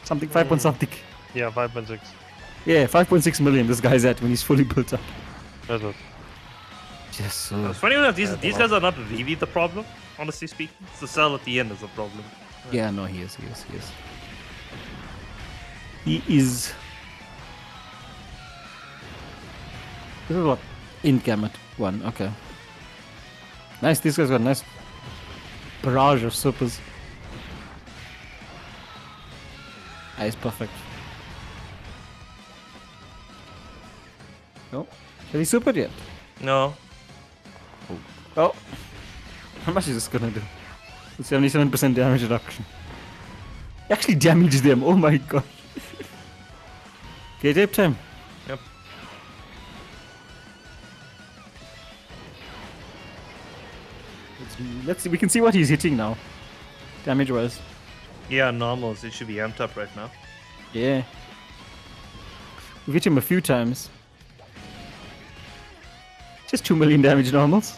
Something, 5 point something. Yeah, 5.6. Yeah, 5.6 million this guy's at when he's fully built up. Just It's funny enough, these guys are not really the problem, honestly speaking. It's the cell at the end is the problem. Yeah, no, he is. He is. This is what? In gamut 1, okay. Nice, these guys got a nice barrage of supers. Nice, perfect. No? Have he supered yet? No. Oh. How much is this gonna do? 77% damage reduction. Actually damaged them, oh my god. Okay, tape time. Yep. Let's see, we can see what he's hitting now. Damage wise. Yeah, normals. It should be amped up right now. Yeah. We've hit him a few times. Just 2 million damage normals.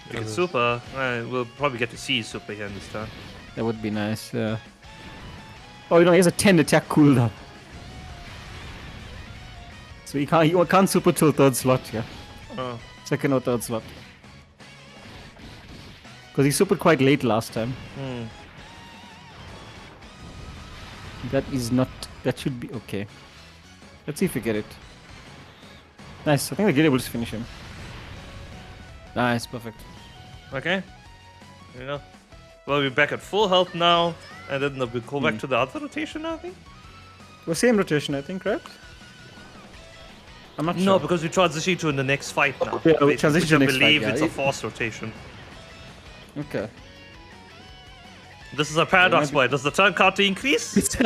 We can super. We'll probably get to see super here in this turn. That would be nice, yeah. Oh, he has a 10 attack cooldown. So he can't super till 3rd slot, yeah. Oh. 2nd or 3rd slot. Because he supered quite late last time. That should be okay. Let's see if we get it. Nice, I think we're able to finish him. Nice, perfect. Okay. You know. Well, we're back at full health now, and then we'll go back to the other rotation now, I think? Well, same rotation, I think, right? I'm not sure. No, because we transition to the next fight now. Yeah, we Which transition to I the next believe fight, it's yeah. a force rotation. Okay. This is a paradox, Yeah, boy. Does the turn counter increase? Does the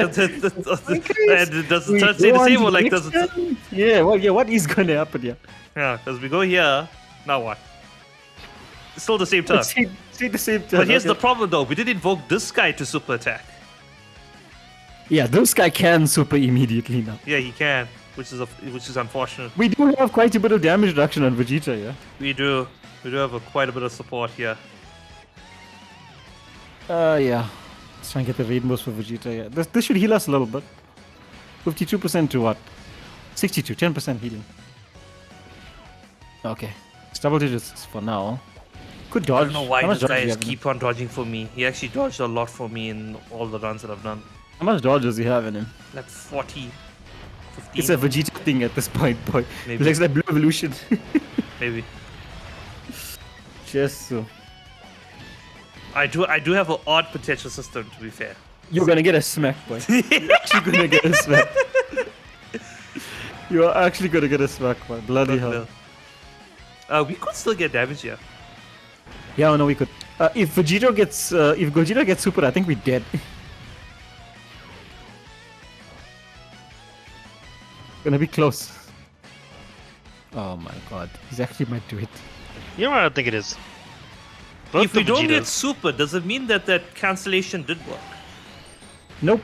We turn stay the go same on or to like the does it? next turn? Yeah, well, yeah, what is gonna happen here? Yeah, because we go here. Now what? It's still the same turn. See the same turn. But here's the okay. problem though. We did invoke this guy to super attack. Yeah, this guy can super immediately now. Yeah, he can, which is unfortunate. We do have quite a bit of damage reduction on Vegeta, yeah? We do have quite a bit of support here. Yeah. Let's try and get the rainbows for Vegeta, yeah. This should heal us a little bit. 52% to what? 62, 10% healing. Okay. It's double digits for now. Good I dodge. don't know why How much this guy dodge do you is have in him? keep on dodging for me. He actually dodged a lot for me in all the runs that I've done. How much dodge does he have in him? Like 40, 15. It's a Vegeta thing at this point, boy. Maybe. It's like Blue Evolution. Maybe. Just so. I do have an odd potential system, to be fair. You're gonna get a smack, boy. You're actually gonna get a smack. You are actually gonna get a smack, boy. Bloody hell. We could still get damage here. Yeah, no, we could. If Vegeta gets super, I think we're dead. Gonna be close. Oh my god, he's actually might do it. You know what I think it is? Both If we the don't get Vegetas- super, does it mean that cancellation did work? Nope.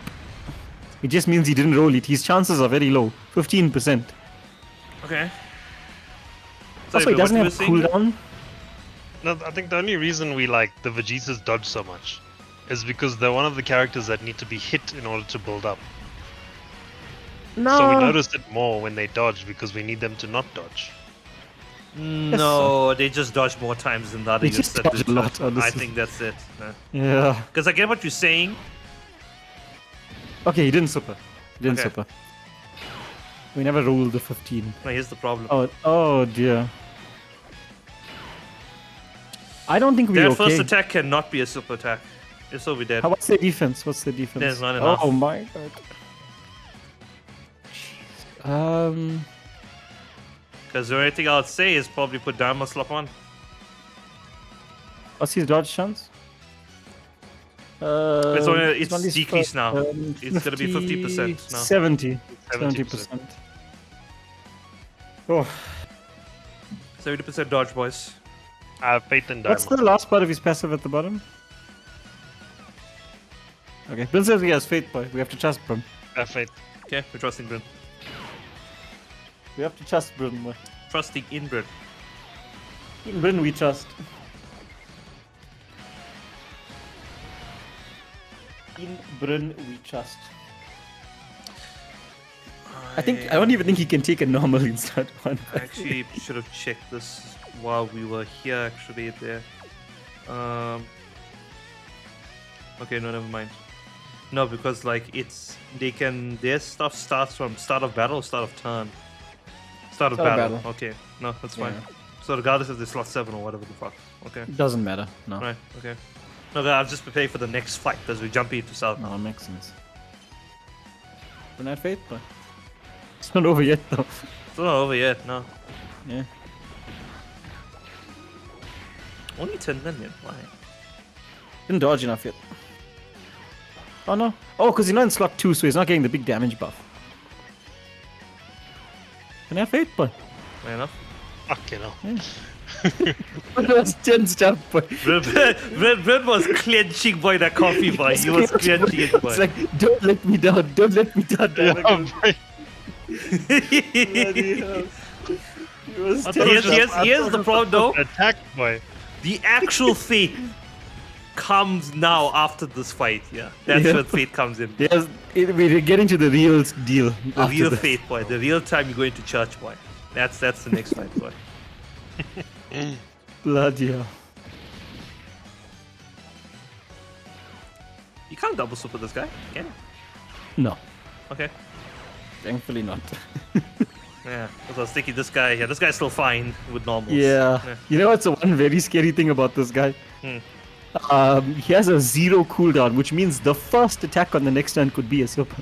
It just means he didn't roll it. His chances are very low, 15%. Okay. Also, he doesn't have cooldown. No, I think the only reason we like the Vegetas dodge so much is because they're one of the characters that need to be hit in order to build up. No. So we notice it more when they dodge because we need them to not dodge. No, they just dodge more times than the other They units just that dodge did a lot, that. I honestly. think that's it. Yeah. Because I get what you're saying. Okay, he didn't super. He didn't Okay. super. We never rolled the 15. No, here's the problem. Oh dear. I don't think we're Their okay. first attack cannot be a super attack. If so, we're dead. What's the defense? What's the defense? There's not enough. Oh my god. Jeez. Because the only thing I would say is probably put Dharma slot on. What's his dodge chance? It's decreased now. It's gonna be 50% now. 70. 70%. 70%. Oh. 70% dodge, boys. I have faith in What's Dharma. the last part of his passive at the bottom? Okay, Bill says he has faith, boy. We have to trust Brim. I have faith. Okay, we're trusting Bryn. We have to trust Brim, boy. Trusting in Bryn. In Brim we trust. In Bryn we trust. I don't even think he can take a normal instant one. I actually should have checked this while we were here. Actually, there. Okay, no, never mind. No, because like their stuff starts from start of battle, or start of turn. Start of battle. Okay, no, that's fine. Yeah. So regardless of the slot 7 or whatever the fuck. Okay. Doesn't matter. No. Right. Okay. No, I'll just prepare for the next fight as we jump into South. No, it makes sense. Good night, Faith, but it's not over yet, though. It's not over yet. No. Yeah. Only 10 million. Why? Didn't dodge enough yet. Oh no. Oh, because he's not in slot 2, so he's not getting the big damage buff. Can I have Faith, but Fair enough. Fuck, you know. it was 10 stuff, but Red was clenching boy that coffee boy. He was clenching it boy. it's like, don't let me down, don't let me down. Here's the problem though. Attack, boy. The actual fate comes now after this fight. Yeah, that's Yeah. where fate comes in. Yes, we're getting to the real deal. The after real Ah, this. fate, boy. The real time you go into church, boy. That's the next fight, boy. Bloody hell. You can't double super this guy, can you? No, Okay. thankfully not. Yeah, because I was thinking this guy. Yeah, this guy's still fine with normals. Yeah. You know what's the one very scary thing about this guy? Hmm. He has a 0 cooldown, which means the first attack on the next turn could be a super.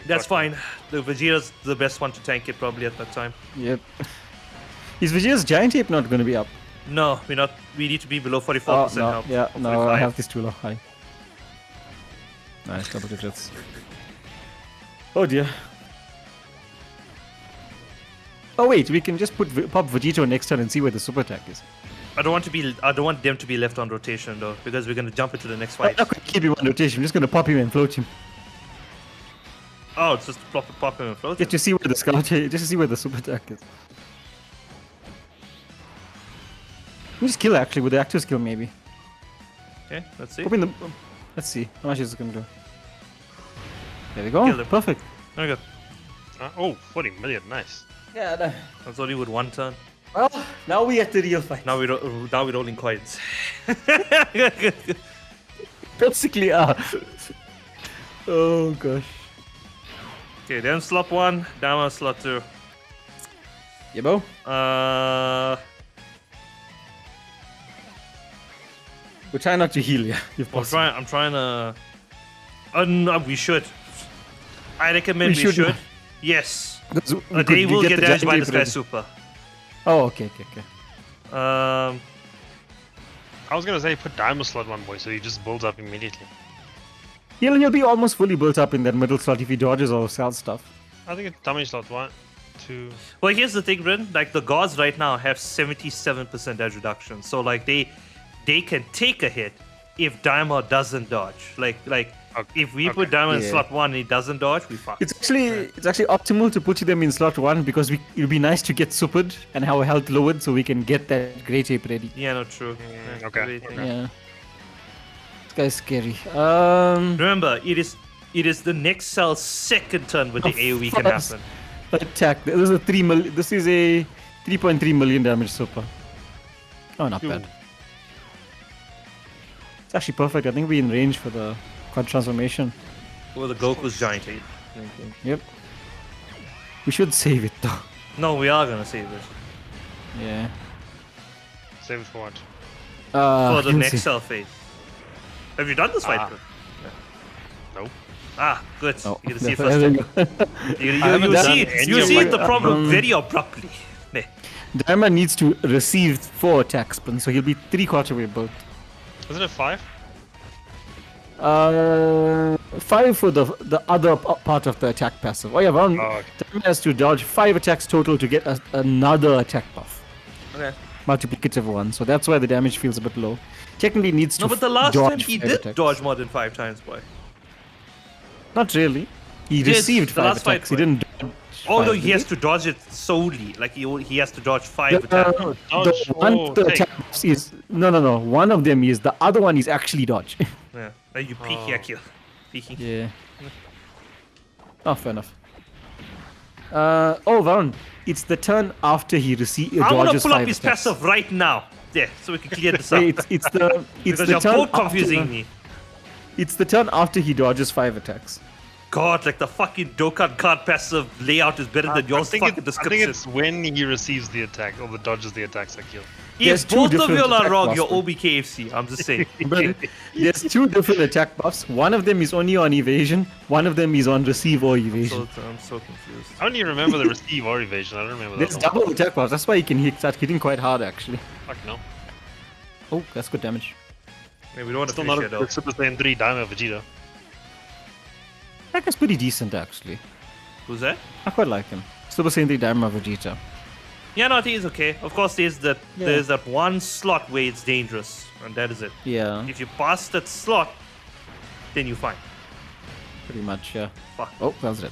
That's fine. The Vegeta's the best one to tank it probably at that time. Yep. Is Vegeta's giant ape not going to be up? No, we're not. We need to be below 44% Oh, no. health. Yeah, or no, I 45. have this too low. High. Nice, double digits. Oh dear. Oh wait, we can just pop Vegito next turn and see where the super attack is. I don't want them to be left on rotation though, because we're gonna jump into the next I'm fight. not going to keep him on rotation. I'm just going to pop him and float him. Oh, it's just pop him and float. Just to see where the scout, just to see where the super attack is. We just kill actually with the active skill maybe. Okay, let's see. Open the. Let's see how much is it going to do. There we go. Kill him. Perfect. Very good. Oh, 40 million, nice. Yeah. No. That's only with one turn. Well, now we at the real fight. Now we're rolling coins. Basically, oh gosh. Okay, then slot 1, down slot 2. Yebo. We're trying not to heal, yeah. If possible. I'm trying to. No, we should. I recommend We we should. should. Yes. Because They will get the damaged by giant this ape guy's ready. super. Oh, okay. I was gonna say put Diamond slot 1, boy, so he just builds up immediately. He'll be almost fully built up in that middle slot if he dodges or sells stuff. I think it's damage slot 1, 2. Well, here's the thing, Bryn. Like the gods right now have 77% damage reduction, so like they can take a hit if Daimon doesn't dodge. Like if we put Daimon in Yeah. slot 1 and he doesn't dodge, we fuck. It's actually optimal to put them in slot 1 because it'll be nice to get supered and have our health lowered so we can get that great ape ready. Yeah, no, true. Yeah, okay, everything. okay. Yeah. This guy's scary. Remember, it is the next cell's second turn with the AoE can first. happen. Attack. This is a 3 million. This is a 3.3 million damage super. Oh, not bad. It's actually perfect. I think we're in range for the quad transformation. Well, the Goku's giant ape. Yep. We should save it though. No, we are gonna save it Yeah. Save it for what? for the you next see. cell phase. Have you done this fight? Ah. Bryn? No. Ah, good. Oh, You're gonna see it there first. we go. You haven't done see any you of see my- the problem very abruptly. Nah. Diamond needs to receive 4 attack spins, so he'll be 3/4 way built. Isn't it 5? 5 for the other part of the attack passive. Oh yeah, Oh, okay. Diamond has to dodge 5 attacks total to get another attack buff. Okay. Multiplicative one, so that's why the damage feels a bit low. Technically needs to No, but the last time dodge he 5 did attacks. dodge more than 5 times, boy. Not really. He did, received the 5 last fight, attacks. He boy. didn't dodge Oh no, 5, he did has to dodge it solely. Like he has to dodge 5 The, attacks. Dodge one or of the take? attack buffs is no. One of them is the other one is actually dodge. Yeah. Like you peeky Oh. kill. Peeking. yeah. Oh, fair enough. Oh, Varun. It's the turn after he receives. I want to dodges pull up 5 his attacks. passive right now. There, so we can clear this up. Wait, it's the because the you're turn both confusing after, me. It's the turn after he dodges 5 attacks. God, like the fucking Dokkan card passive layout is better than your fucking I think description. it's when he receives the attack or the dodges the attacks that kill. There's If two both of you different are attack wrong, buffs, you're man. OBKFC. I'm just saying. But there's 2 different attack buffs. One of them is only on evasion. One of them is on receive or evasion. I'm so confused. I don't even remember the receive or evasion. I don't remember that There's one. double attack buffs. That's why he can start hitting quite hard, actually. Fuck no. Oh, that's good damage. Yeah, we don't want to Still finish not it a though. Super Saiyan 3 Daima Vegeta. That guy's pretty decent, actually. Who's that? I quite like him. Super Saiyan 3 Daima Vegeta. Yeah, no, I think it's okay. Of course, there's that one slot where it's dangerous, and that is it. Yeah, If you pass that slot, then you're fine. pretty much, yeah. Fuck. Oh, that's it.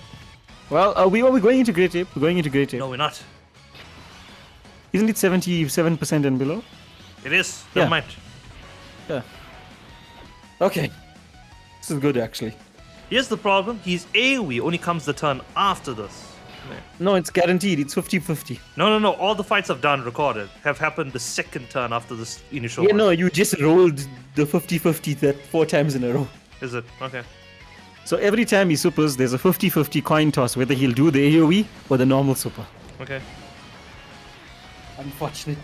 Well, we're going into great shape. We're going into great shape. No, we're not. Isn't it 77% and below? It is. Yeah. Never mind. Yeah. Okay. This is good, actually. Here's the problem. His AoE only comes the turn after this. No, it's guaranteed. It's 50-50. No. All the fights I've done recorded have happened the second turn after this initial Yeah, one. no, you just rolled the 50-50 that 4 times in a row. Is it? Okay. So every time he supers, there's a 50-50 coin toss whether he'll do the AoE or the normal super. Okay. Unfortunately.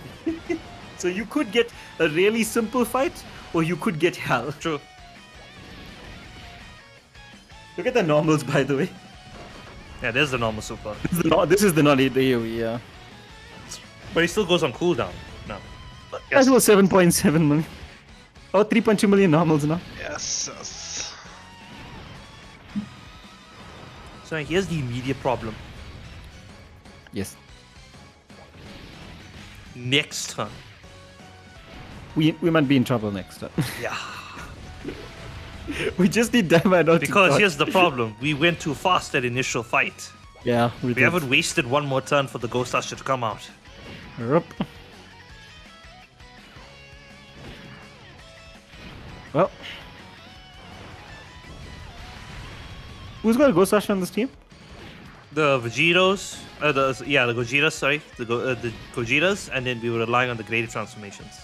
So you could get a really simple fight, or you could get hell. True. Look at the normals, by the way. Yeah, there's the normal super. This is the not the AoE, yeah. But he still goes on cooldown now. As well, 7.7 million. Oh, 3.2 million normals now. Yes, yes. So here's the immediate problem. Yes. Next turn. We might be in trouble next time. Yeah. We just need Diamond out to Because dodge. here's the problem. We went too fast that initial fight. Yeah, We did. haven't wasted one more turn for the Ghost Usher to come out. Yup. Well. Who's got a Ghost Usher on this team? The Vegetos, the Gogetas, sorry, the Gogetas, and then we were relying on the graded transformations.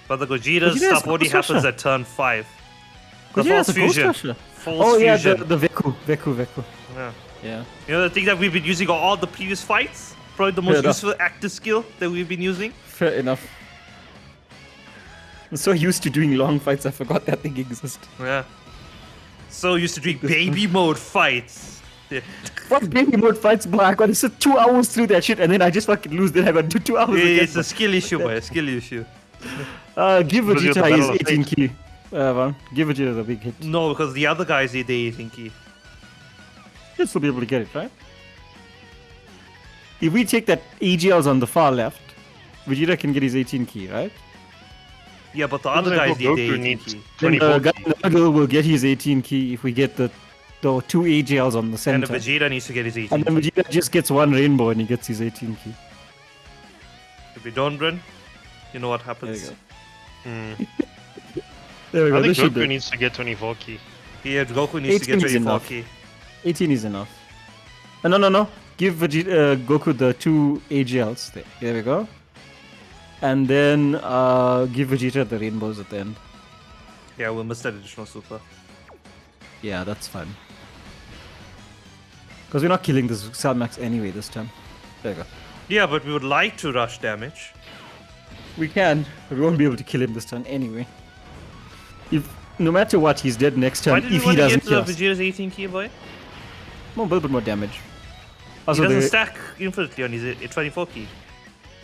But the Gogetas Gogeta stuff has only Ghost happens Usher. at turn 5. The Gogeta False has a Ghost Fusion. Usher. False Oh yeah, Fusion. the Veku. Yeah. Yeah. You know the thing that we've been using on all the previous fights? Probably the most Fair enough. useful active skill that we've been using. Fair enough. I'm so used to doing long fights, I forgot that thing exists. Yeah. So used to doing baby mode fights. Yeah. What baby mode fights, boy? I got to sit 2 hours through that shit, and then I just fucking lose. Then I got to do 2 hours again. It's a skill issue, boy. A skill issue. Give Because you're the Vegeta his Battle of 18 key. Varun. Give Vegeta the big hit. No, because the other guys need the 18 key. You'll still be able to get it, right? If we take that AGLs on the far left, Vegeta can get his 18 key, right? Yeah, but the other guys need the Goku 18 needs key. Then 24 the key. Nuggle will get his 18 key if we get the 2 AGLs on the And center. the Vegeta needs to get his 18 And then key. Vegeta just gets 1 rainbow and he gets his 18 key. If we don't run, you know what There happens. we go. Hmm. There we go. I think This should do Goku it. needs to get 24 key. Yeah, Goku needs to 18 get is 24 enough. key. 18 is enough. No. Give Vegeta, Goku the 2 AGLs. There we go. And then give Vegeta the rainbows at the end. Yeah, we'll miss that additional super. Yeah, that's fine. Because we're not killing this Salmax anyway this time. There you go. Yeah, but we would like to rush damage. We can, but we won't be able to kill him this turn anyway. If no matter what, he's dead next Why turn did we if he want to doesn't get kill us. Vegeta's 18 key, boy? A little bit more damage. He Also, doesn't the, stack infinitely on his 24 key.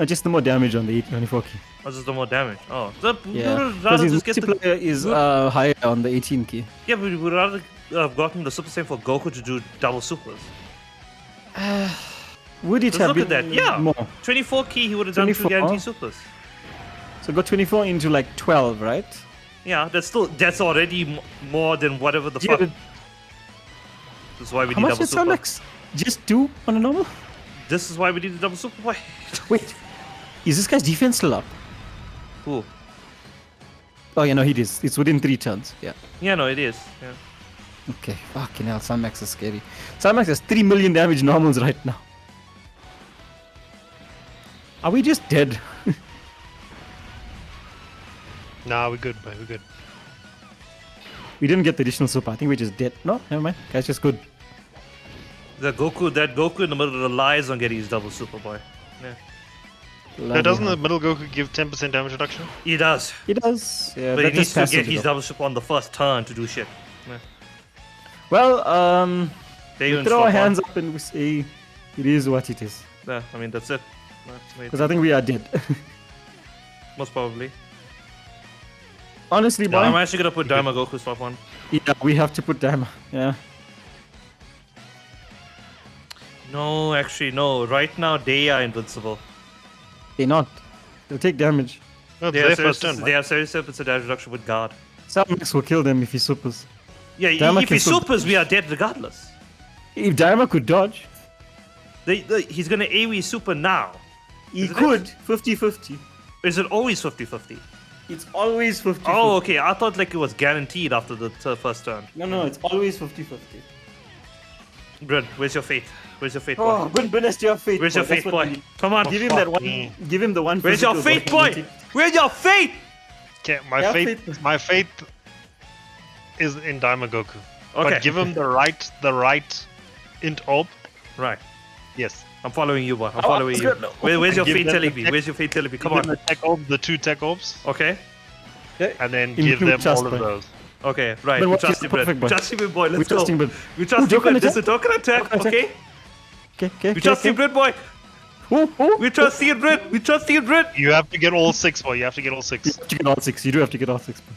just the more damage on the 824 key. Or just the more damage. Oh, so we Yeah, would because rather his just get the... multiplier is higher on the 18 key. Yeah, but we would rather have gotten the Super Saiyan for Goku to do double supers. Would it Let's have look been at that. Yeah, more? 24 key, he would have done 2 24? guaranteed supers. So go 24 into like 12, right? Yeah, that's already more than whatever the Yeah, fuck. but This is why we how need much double did super. Salmax just do on a normal? This is why we need a double super. Why? Wait, is this guy's defense still up? Cool. Oh yeah, no, it is. It's within 3 turns. Yeah. Yeah, no, it is. Yeah. Okay, fucking hell, Sunmax is scary. Sunmax has 3 million damage normals right now. Are we just dead? Nah, we're good, boy. We're good. We didn't get the additional super. I think we're just dead. No, never mind. Guys, just good. That Goku in the middle relies on getting his double super boy. Yeah. Now, doesn't the middle Goku give 10% damage reduction? He does. He does. Yeah, But he that's needs just to get passive, his though. double super on the first turn to do shit. Yeah. Well, There we you throw go, our hands up and we say, it is what it is. Yeah, I mean, that's it. Because I think we are dead. Most probably. Honestly, No, I'm boy. actually gonna put Dharma Goku's top one. Yeah, we have to put Dharma. Yeah. No, actually, no. Right now, they are invincible. They're not. They'll take damage. No, it's They their have, first turn. they have 77% damage reduction with guard. Sunmax will kill them if he supers. Yeah, Dharma if he can still supers, we are dead regardless. If Dharma could dodge, He's gonna AoE super now. he Isn't could 50-50. Is it always 50-50? It's always 50-50. Oh, okay. I thought like it was guaranteed after the first turn. No, it's always 50-50. Bryn, where's your fate? Where's your fate, Oh, boy? goodness to your fate. Where's boy. your That's fate, what boy? we need. Come on. Give him fuck that one. me. Give him the one. Where's your physical, fate, boy? boy? Where's your fate? Okay, Yeah, my fate is in Daima Goku. Okay. But give him the right int orb. Right. Yes. I'm following you, boy. I'm Oh, following that's you. good. No. Where's your Give fate them telling the me? tech- Where's your fate telling me? Come Give them on. the tech orb, the 2 tech orbs, Okay. and then Include give them trust, all of boy. those. Okay. Right. But We what trust is you, the Bryn. perfect, boy? Trust you, boy. We Let's trust go. him, Bryn. We trust Ooh, you, Bryn. Dokkan This is a attack. token attack. Dokkan attack. Okay. Okay. We trust you, Bryn, boy. Oh. We trust you, Bryn. We trust you, Bryn. You have to get all 6, boy. You have to get all 6. You have to get all 6. You do have to get all 6. boy.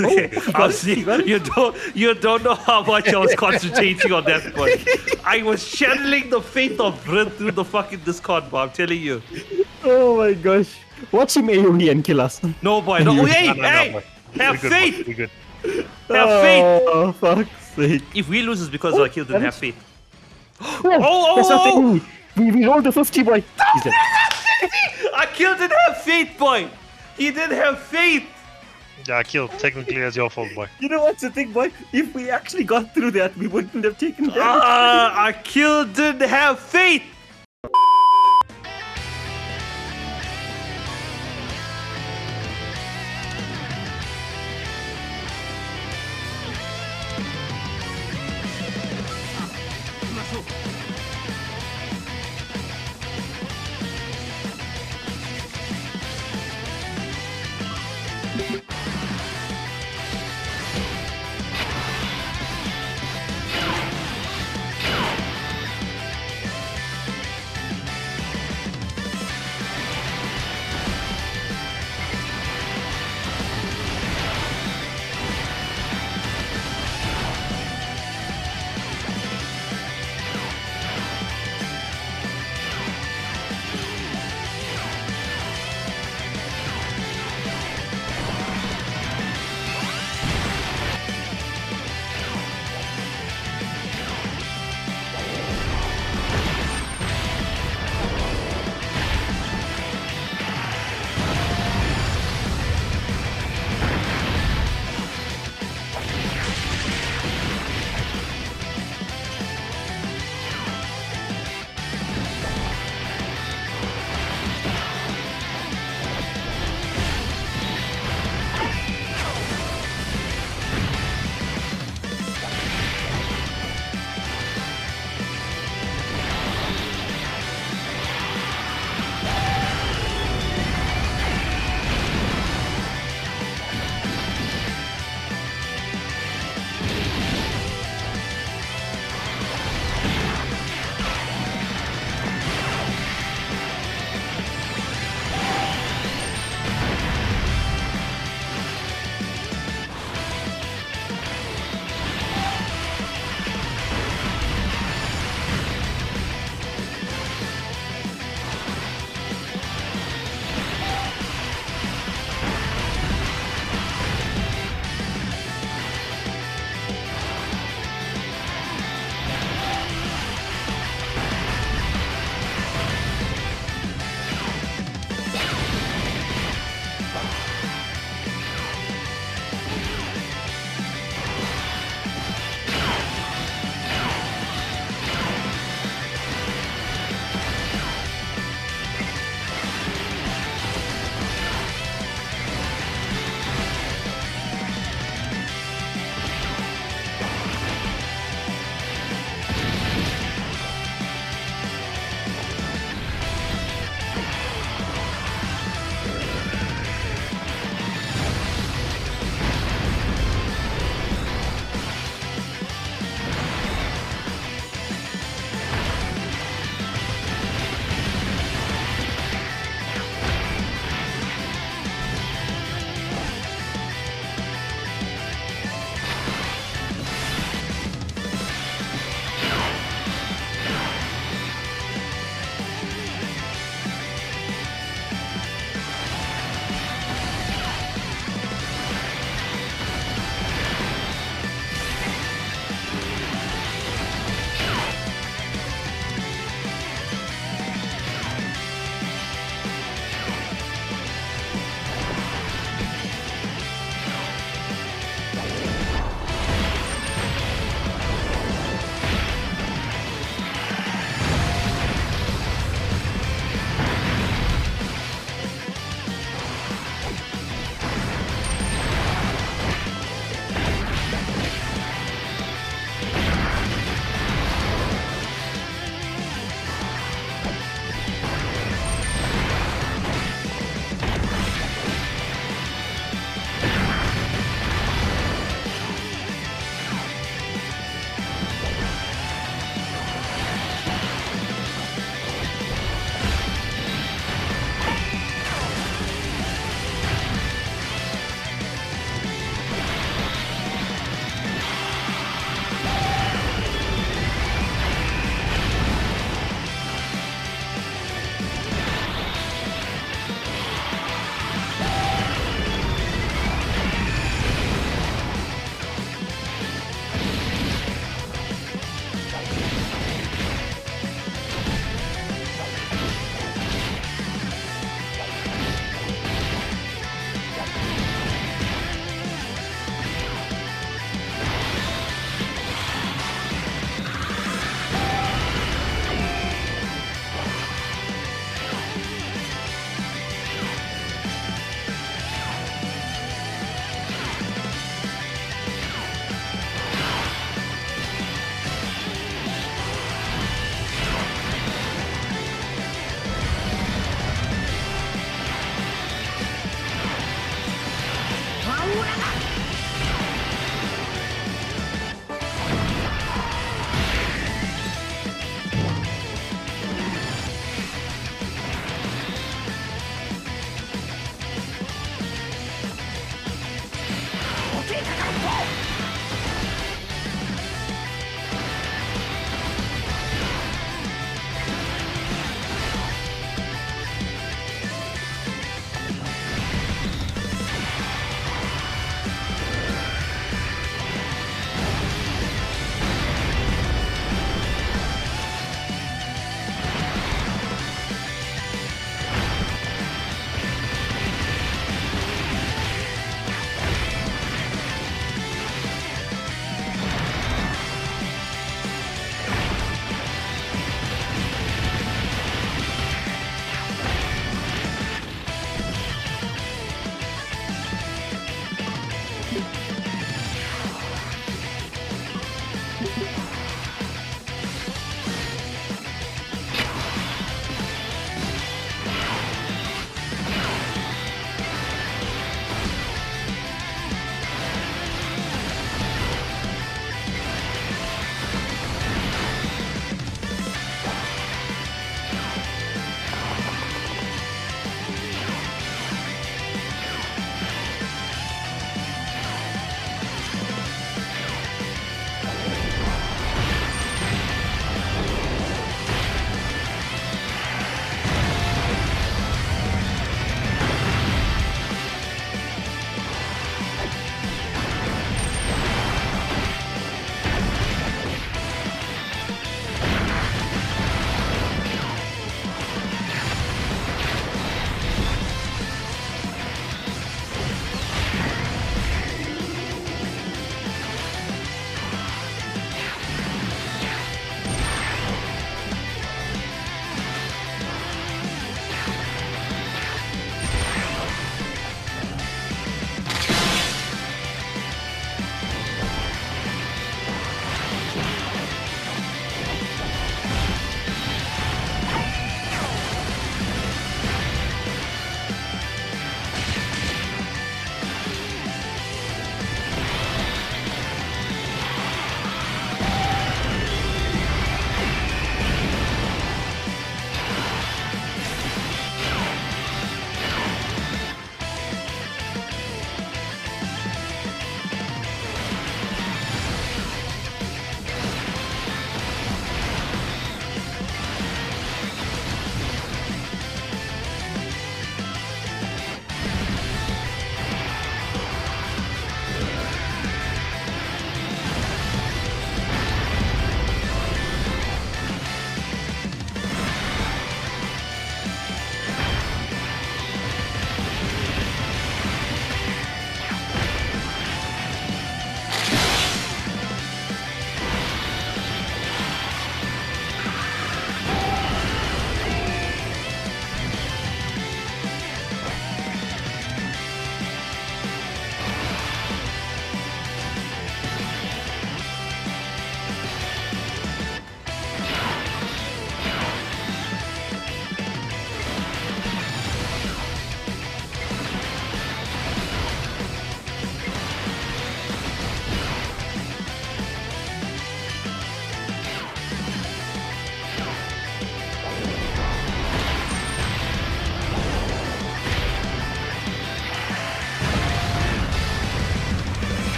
Okay, Oh, I'll see. you got it? You don't know how much I was concentrating on that point. I was channeling the faith of Bryn through the fucking Discord, bro. I'm telling you. Oh my gosh. Watch him AoE and kill us. No, boy. No. Hey, No, no, no, hey. boy. Have We're good, faith. boy. We're good. Have faith. Oh, fuck's sake. If we lose, it's because our kill didn't have faith. Oh, that's not oh, the we rolled the 50, boy. He's dead. Our kill didn't have faith, boy. He didn't have faith. Yeah, kill. Technically, that's your fault, boy. You know what's the thing, boy? If we actually got through that, we wouldn't have taken damage. Our kill didn't have faith.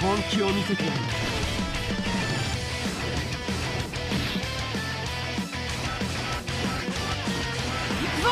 本気を見せてやる。行くぞ。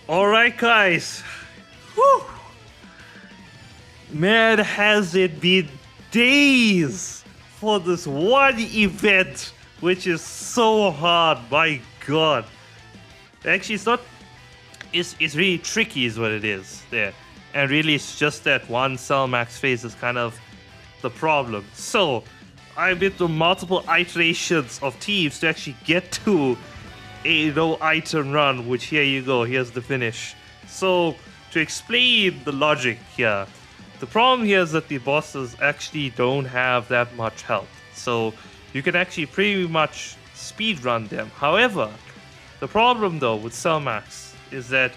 Alright, guys. Whew. Man, has it been days for this one event, which is so hard. My god. Actually, it's not. It's really tricky, is what it is there. And really, it's just that one cell max phase is kind of the problem. So, I've been through multiple iterations of teams to actually get to a no item run, which here you go, here's the finish. So, to explain the logic here, the problem here is that the bosses actually don't have that much health. So, you can actually pretty much speedrun them. However, the problem though with Cellmax is that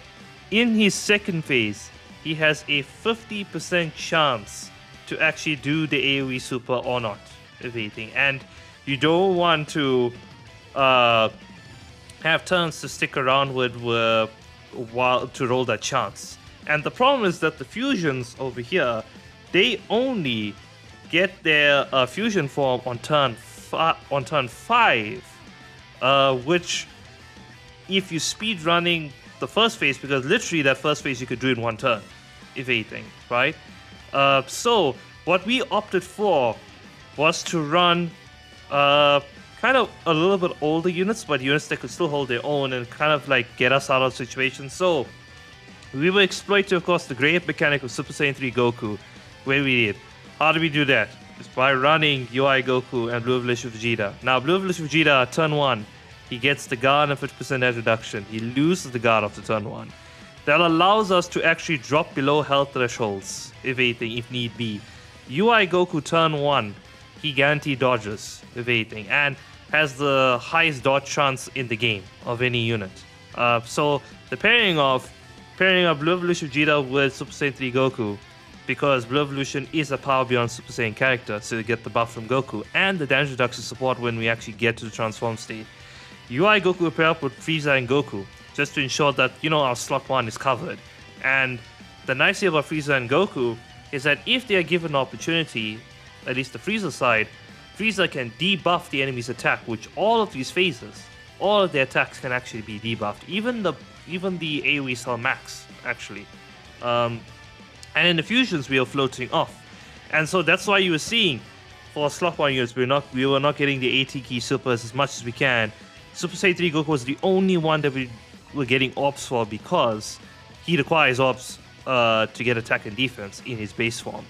in his second phase, he has a 50% chance to actually do the AoE super or not, if anything. And you don't want to have turns to stick around with while to roll that chance. And the problem is that the fusions over here, they only get their fusion form on turn 5, which if you speed running the first phase, because literally that first phase you could do in one turn, if anything, right? So what we opted for was to run kind of a little bit older units, but units that could still hold their own and kind of like get us out of the situation. So we were exploiting, of course, the great mechanic of Super Saiyan 3 Goku, where we did. How do we do that? It's by running UI Goku and Blue Evolution Vegeta. Now, Blue Evolution Vegeta, turn 1, he gets the guard and 50% edge reduction. He loses the guard after turn 1. That allows us to actually drop below health thresholds, if anything, if need be. UI Goku, turn 1, he guaranteed dodges, if anything, and has the highest dodge chance in the game of any unit. So the pairing of Blue Evolution Vegeta with Super Saiyan 3 Goku, because Blue Evolution is a power beyond Super Saiyan character, so you get the buff from Goku, and the damage reduction support when we actually get to the transform state. UI Goku will pair up with Frieza and Goku, just to ensure that, you know, our slot 1 is covered. And the nice thing about Frieza and Goku is that if they are given an opportunity, at least the Frieza side, Frieza can debuff the enemy's attack, which all of these phases, all of their attacks can actually be debuffed. Even the AoE cell max, actually. And in the fusions, we are floating off. And so that's why you were seeing, for slot 1 units, we were not getting the AT key supers as much as we can. Super Saiyan 3 Goku was the only one that we were getting orbs for, because he requires orbs to get attack and defense in his base form.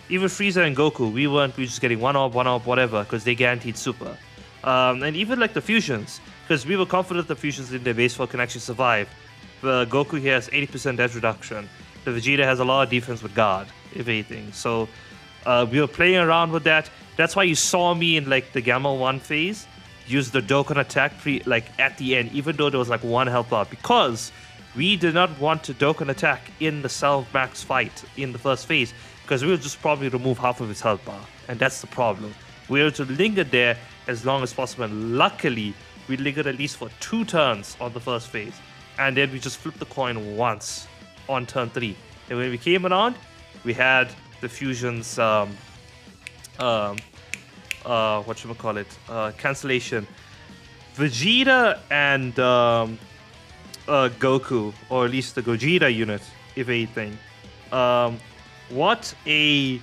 Even Frieza and Goku, we were just getting one orb, whatever, because they guaranteed super. And even like the fusions, because we were confident the fusions in their base form can actually survive. Goku here has 80% edge reduction. The Vegeta has a lot of defense with guard, if anything. So we were playing around with that. That's why you saw me in like the Gamma 1 phase use the Dokkan attack at the end, even though there was like one health bar, because we did not want to Dokkan attack in the Cell Max fight in the first phase, because we would just probably remove half of his health bar, and that's the problem. We were to linger there as long as possible, and luckily we lingered at least for 2 turns on the first phase, and then we just flipped the coin once on turn 3. And when we came around, we had the fusions cancellation. Vegeta and Goku, or at least the Gogeta unit, if anything. What a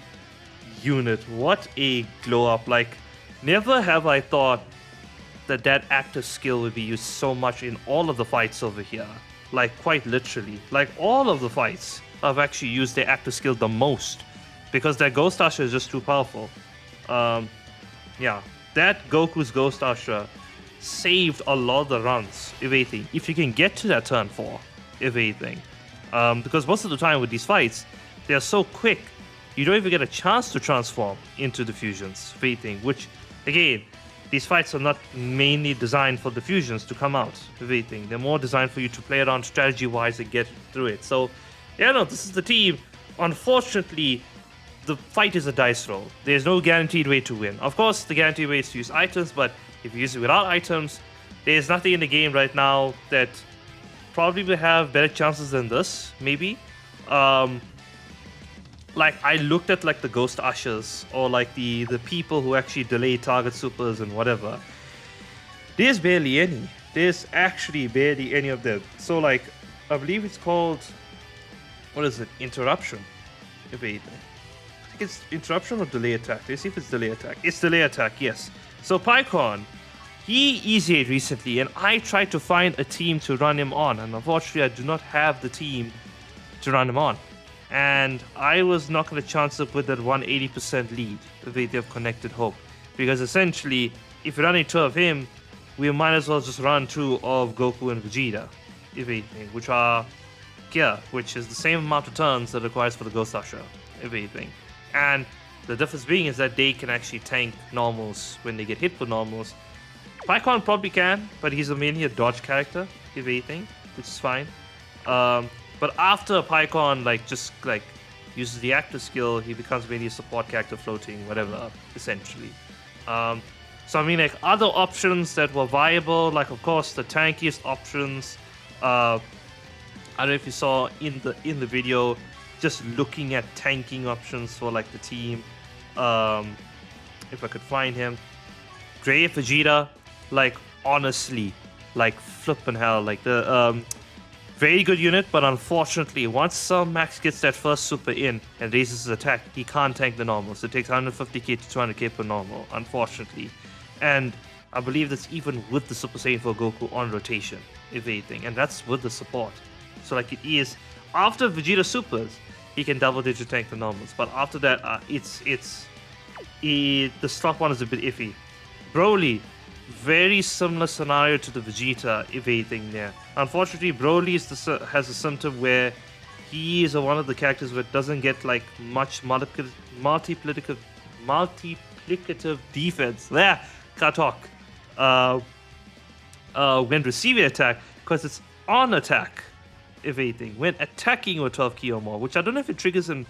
unit, what a glow up. Like, never have I thought that active skill would be used so much in all of the fights over here. Like, quite literally. Like, all of the fights I've actually used their active skill the most, because that Ghost Usher is just too powerful. Yeah, that Goku's Ghost Usher saved a lot of the runs, if anything. If you can get to that turn 4, if anything. Because most of the time with these fights, they are so quick, you don't even get a chance to transform into the fusions, if anything. Which, again, these fights are not mainly designed for the fusions to come out, if anything. They're more designed for you to play around strategy-wise and get through it. So, yeah, no, this is the team. Unfortunately, the fight is a dice roll. There's no guaranteed way to win. Of course, the guaranteed way is to use items, but if you use it without items, there's nothing in the game right now that probably will have better chances than this, maybe. Like, I looked at like the Ghost Ushers, or like the people who actually delay target supers and whatever. There's barely any. There's actually barely any of them. So like, I believe it's called, what is it? Interruption. Wait, I think it's interruption or delay attack. Let's see if it's delay attack. It's delay attack, yes. So PyCon, he EZA'd recently, and I tried to find a team to run him on, and unfortunately, I do not have the team to run him on. And I was not going to chance it with that 180% lead, the way they've connected hope. Because essentially, if you're running two of him, we might as well just run two of Goku and Vegeta, if anything, which are gear, which is the same amount of turns that it requires for the Ghost Usher, if anything. And the difference being is that they can actually tank normals when they get hit with normals. PyCon probably can, but he's mainly a dodge character, if anything, which is fine. But after PyCon uses the active skill, he becomes mainly a support character floating, whatever, essentially. So I mean, like, other options that were viable, like of course the tankiest options. I don't know if you saw in the video, just looking at tanking options for like the team. If I could find him, Grey Vegeta, like honestly, like flippin' hell, like the very good unit, but unfortunately, once Max gets that first super in and raises his attack, he can't tank the normals. It takes 150k to 200k per normal, unfortunately. And I believe that's even with the Super Saiyan 4 Goku on rotation, if anything. And that's with the support. So like it is, after Vegeta supers, he can double digit tank the normals. But after that, the slot one is a bit iffy. Broly, very similar scenario to the Vegeta, if anything there. Unfortunately, Broly has a symptom where he is one of the characters that doesn't get like much multiplicative defense. There, can't talk. When receiving attack, because it's on attack, if anything. When attacking with 12 key or more, which I don't know if it triggers in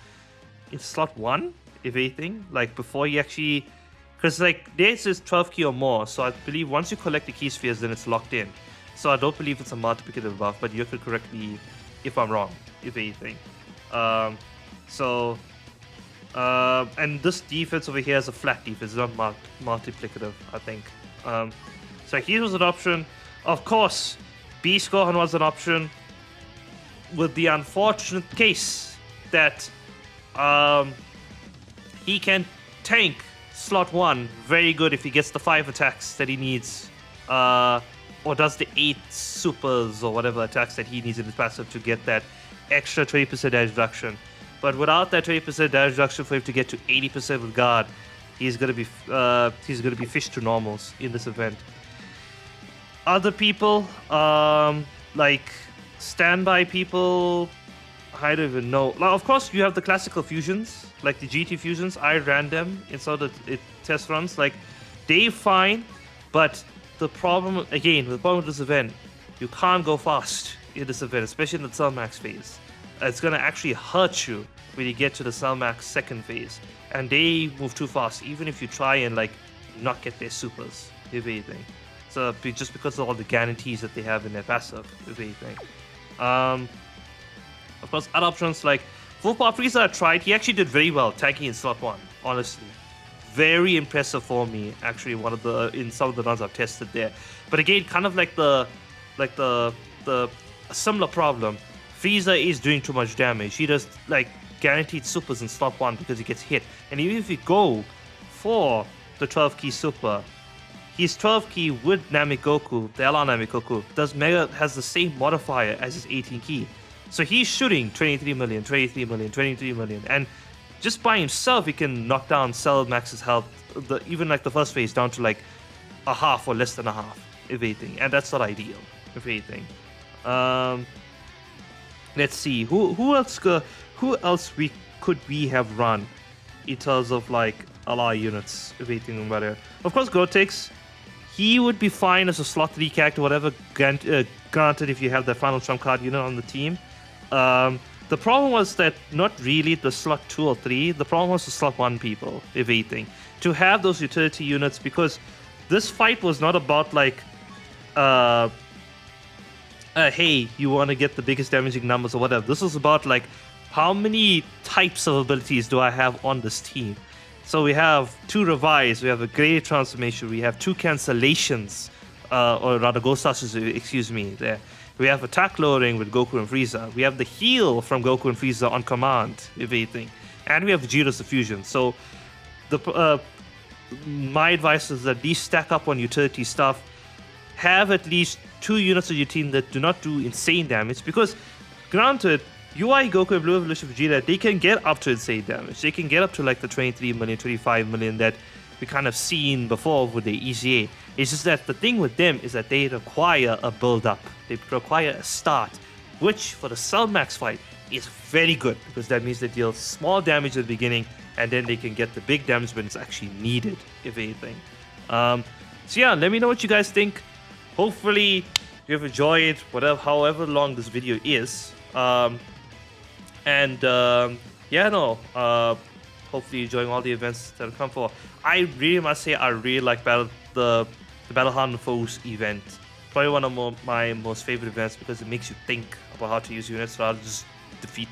slot 1, if anything. Like before you actually... Because like this is 12 key or more, so I believe once you collect the key spheres, then it's locked in. So I don't believe it's a multiplicative buff, but you could correct me if I'm wrong, if anything. And this defense over here is a flat defense, not multiplicative, I think. So he was an option. Of course, Beast Gohan was an option, with the unfortunate case that he can tank slot 1 very good if he gets the 5 attacks that he needs, or does the 8 supers or whatever attacks that he needs in his passive to get that extra 20% damage reduction. But without that 20% damage reduction for him to get to 80% with guard, he's gonna be fished to normals in this event. Other people, like standby people, I don't even know. Like, of course, you have the classical fusions, like the GT fusions. I ran them in some of the test runs. Like, they're fine, but the problem with this event, you can't go fast in this event, especially in the Cell Max phase. It's gonna actually hurt you when you get to the Cell Max second phase, and they move too fast, even if you try and like not get their supers, if anything. So just because of all the guarantees that they have in their passive, if anything. Of course, other options like Full Power Frieza I tried. He actually did very well tanking in slot 1. Honestly, very impressive for me. Actually, in some of the runs I've tested there. But again, kind of like the similar problem. Frieza is doing too much damage. He does like guaranteed supers in slot 1 because he gets hit. And even if you go for the 12 key super, his 12 key with Namekoku, the LR Namekoku, has the same modifier as his 18 key. So he's shooting 23 million, 23 million, 23 million. And just by himself, he can knock down Cell Max's health, even like the first phase, down to like a half or less than a half, if anything. And that's not ideal, if anything. Let's see, who else could we have run in terms of like LR units, if anything about it. Of course, Gotenks, he would be fine as a slot 3 character, whatever, granted if you have the final trump card unit on the team. The problem was that not really the slot 2 or 3, the problem was the slot 1 people, if anything. To have those utility units, because this fight was not about like, hey, you want to get the biggest damaging numbers or whatever. This was about like, how many types of abilities do I have on this team? So we have 2 revives, we have a great transformation, we have 2 cancellations, or rather ghost ushes, excuse me, there. We have attack lowering with Goku and Frieza. We have the heal from Goku and Frieza on command, if anything. And we have Vegeta's fusion. So my advice is that these stack up on utility stuff. Have at least 2 units of your team that do not do insane damage. Because, granted, UI Goku and Blue Evolution Vegeta, they can get up to insane damage. They can get up to like the 23 million, 25 million that we kind of seen before with the EZA. It's just that the thing with them is that they require a build-up. They require a start, which for the Cell Max fight is very good because that means they deal small damage at the beginning and then they can get the big damage when it's actually needed, if anything. So yeah, let me know what you guys think. Hopefully you've enjoyed however long this video is. Hopefully you're enjoying all the events that have come for. I really must say I really like the Battle Hardened Foes event. Probably one of my most favorite events because it makes you think about how to use units rather than just defeat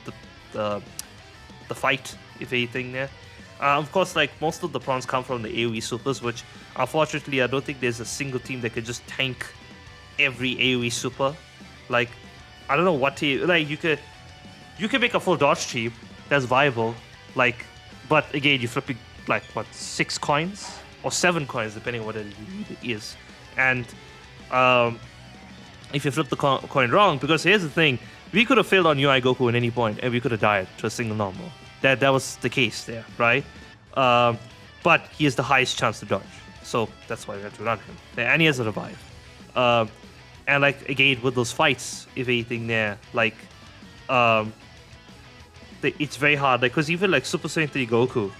the fight, if anything there. Of course, like most of the prawns come from the AoE supers, which unfortunately I don't think there's a single team that can just tank every AoE super. Like, I don't know what team, like you could make a full dodge team that's viable, like, but again, you're flipping like what, 6 coins or 7 coins depending on what it is. And if you flip the coin wrong, because here's the thing, we could have failed on UI Goku at any point and we could have died to a single normal. That was the case there, right? But he has the highest chance to dodge, so that's why we have to run him. And he has a revive. And like again with those fights, if anything there, like it's very hard, like because even like Super Saiyan 3 Goku,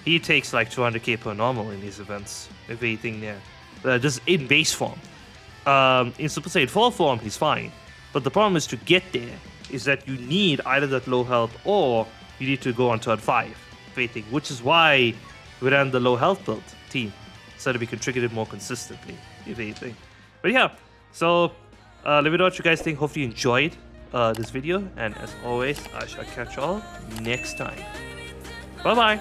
he takes like 200k per normal in these events, if anything there, just in base form. In Super Saiyan 4 form, he's fine, but the problem is to get there is that you need either that low health or you need to go on turn 5, if anything, which is why we ran the low health build team so that we can trigger it more consistently, if anything. But yeah, so let me know what you guys think. Hopefully you enjoyed this video, and as always, I shall catch y'all next time. Bye bye.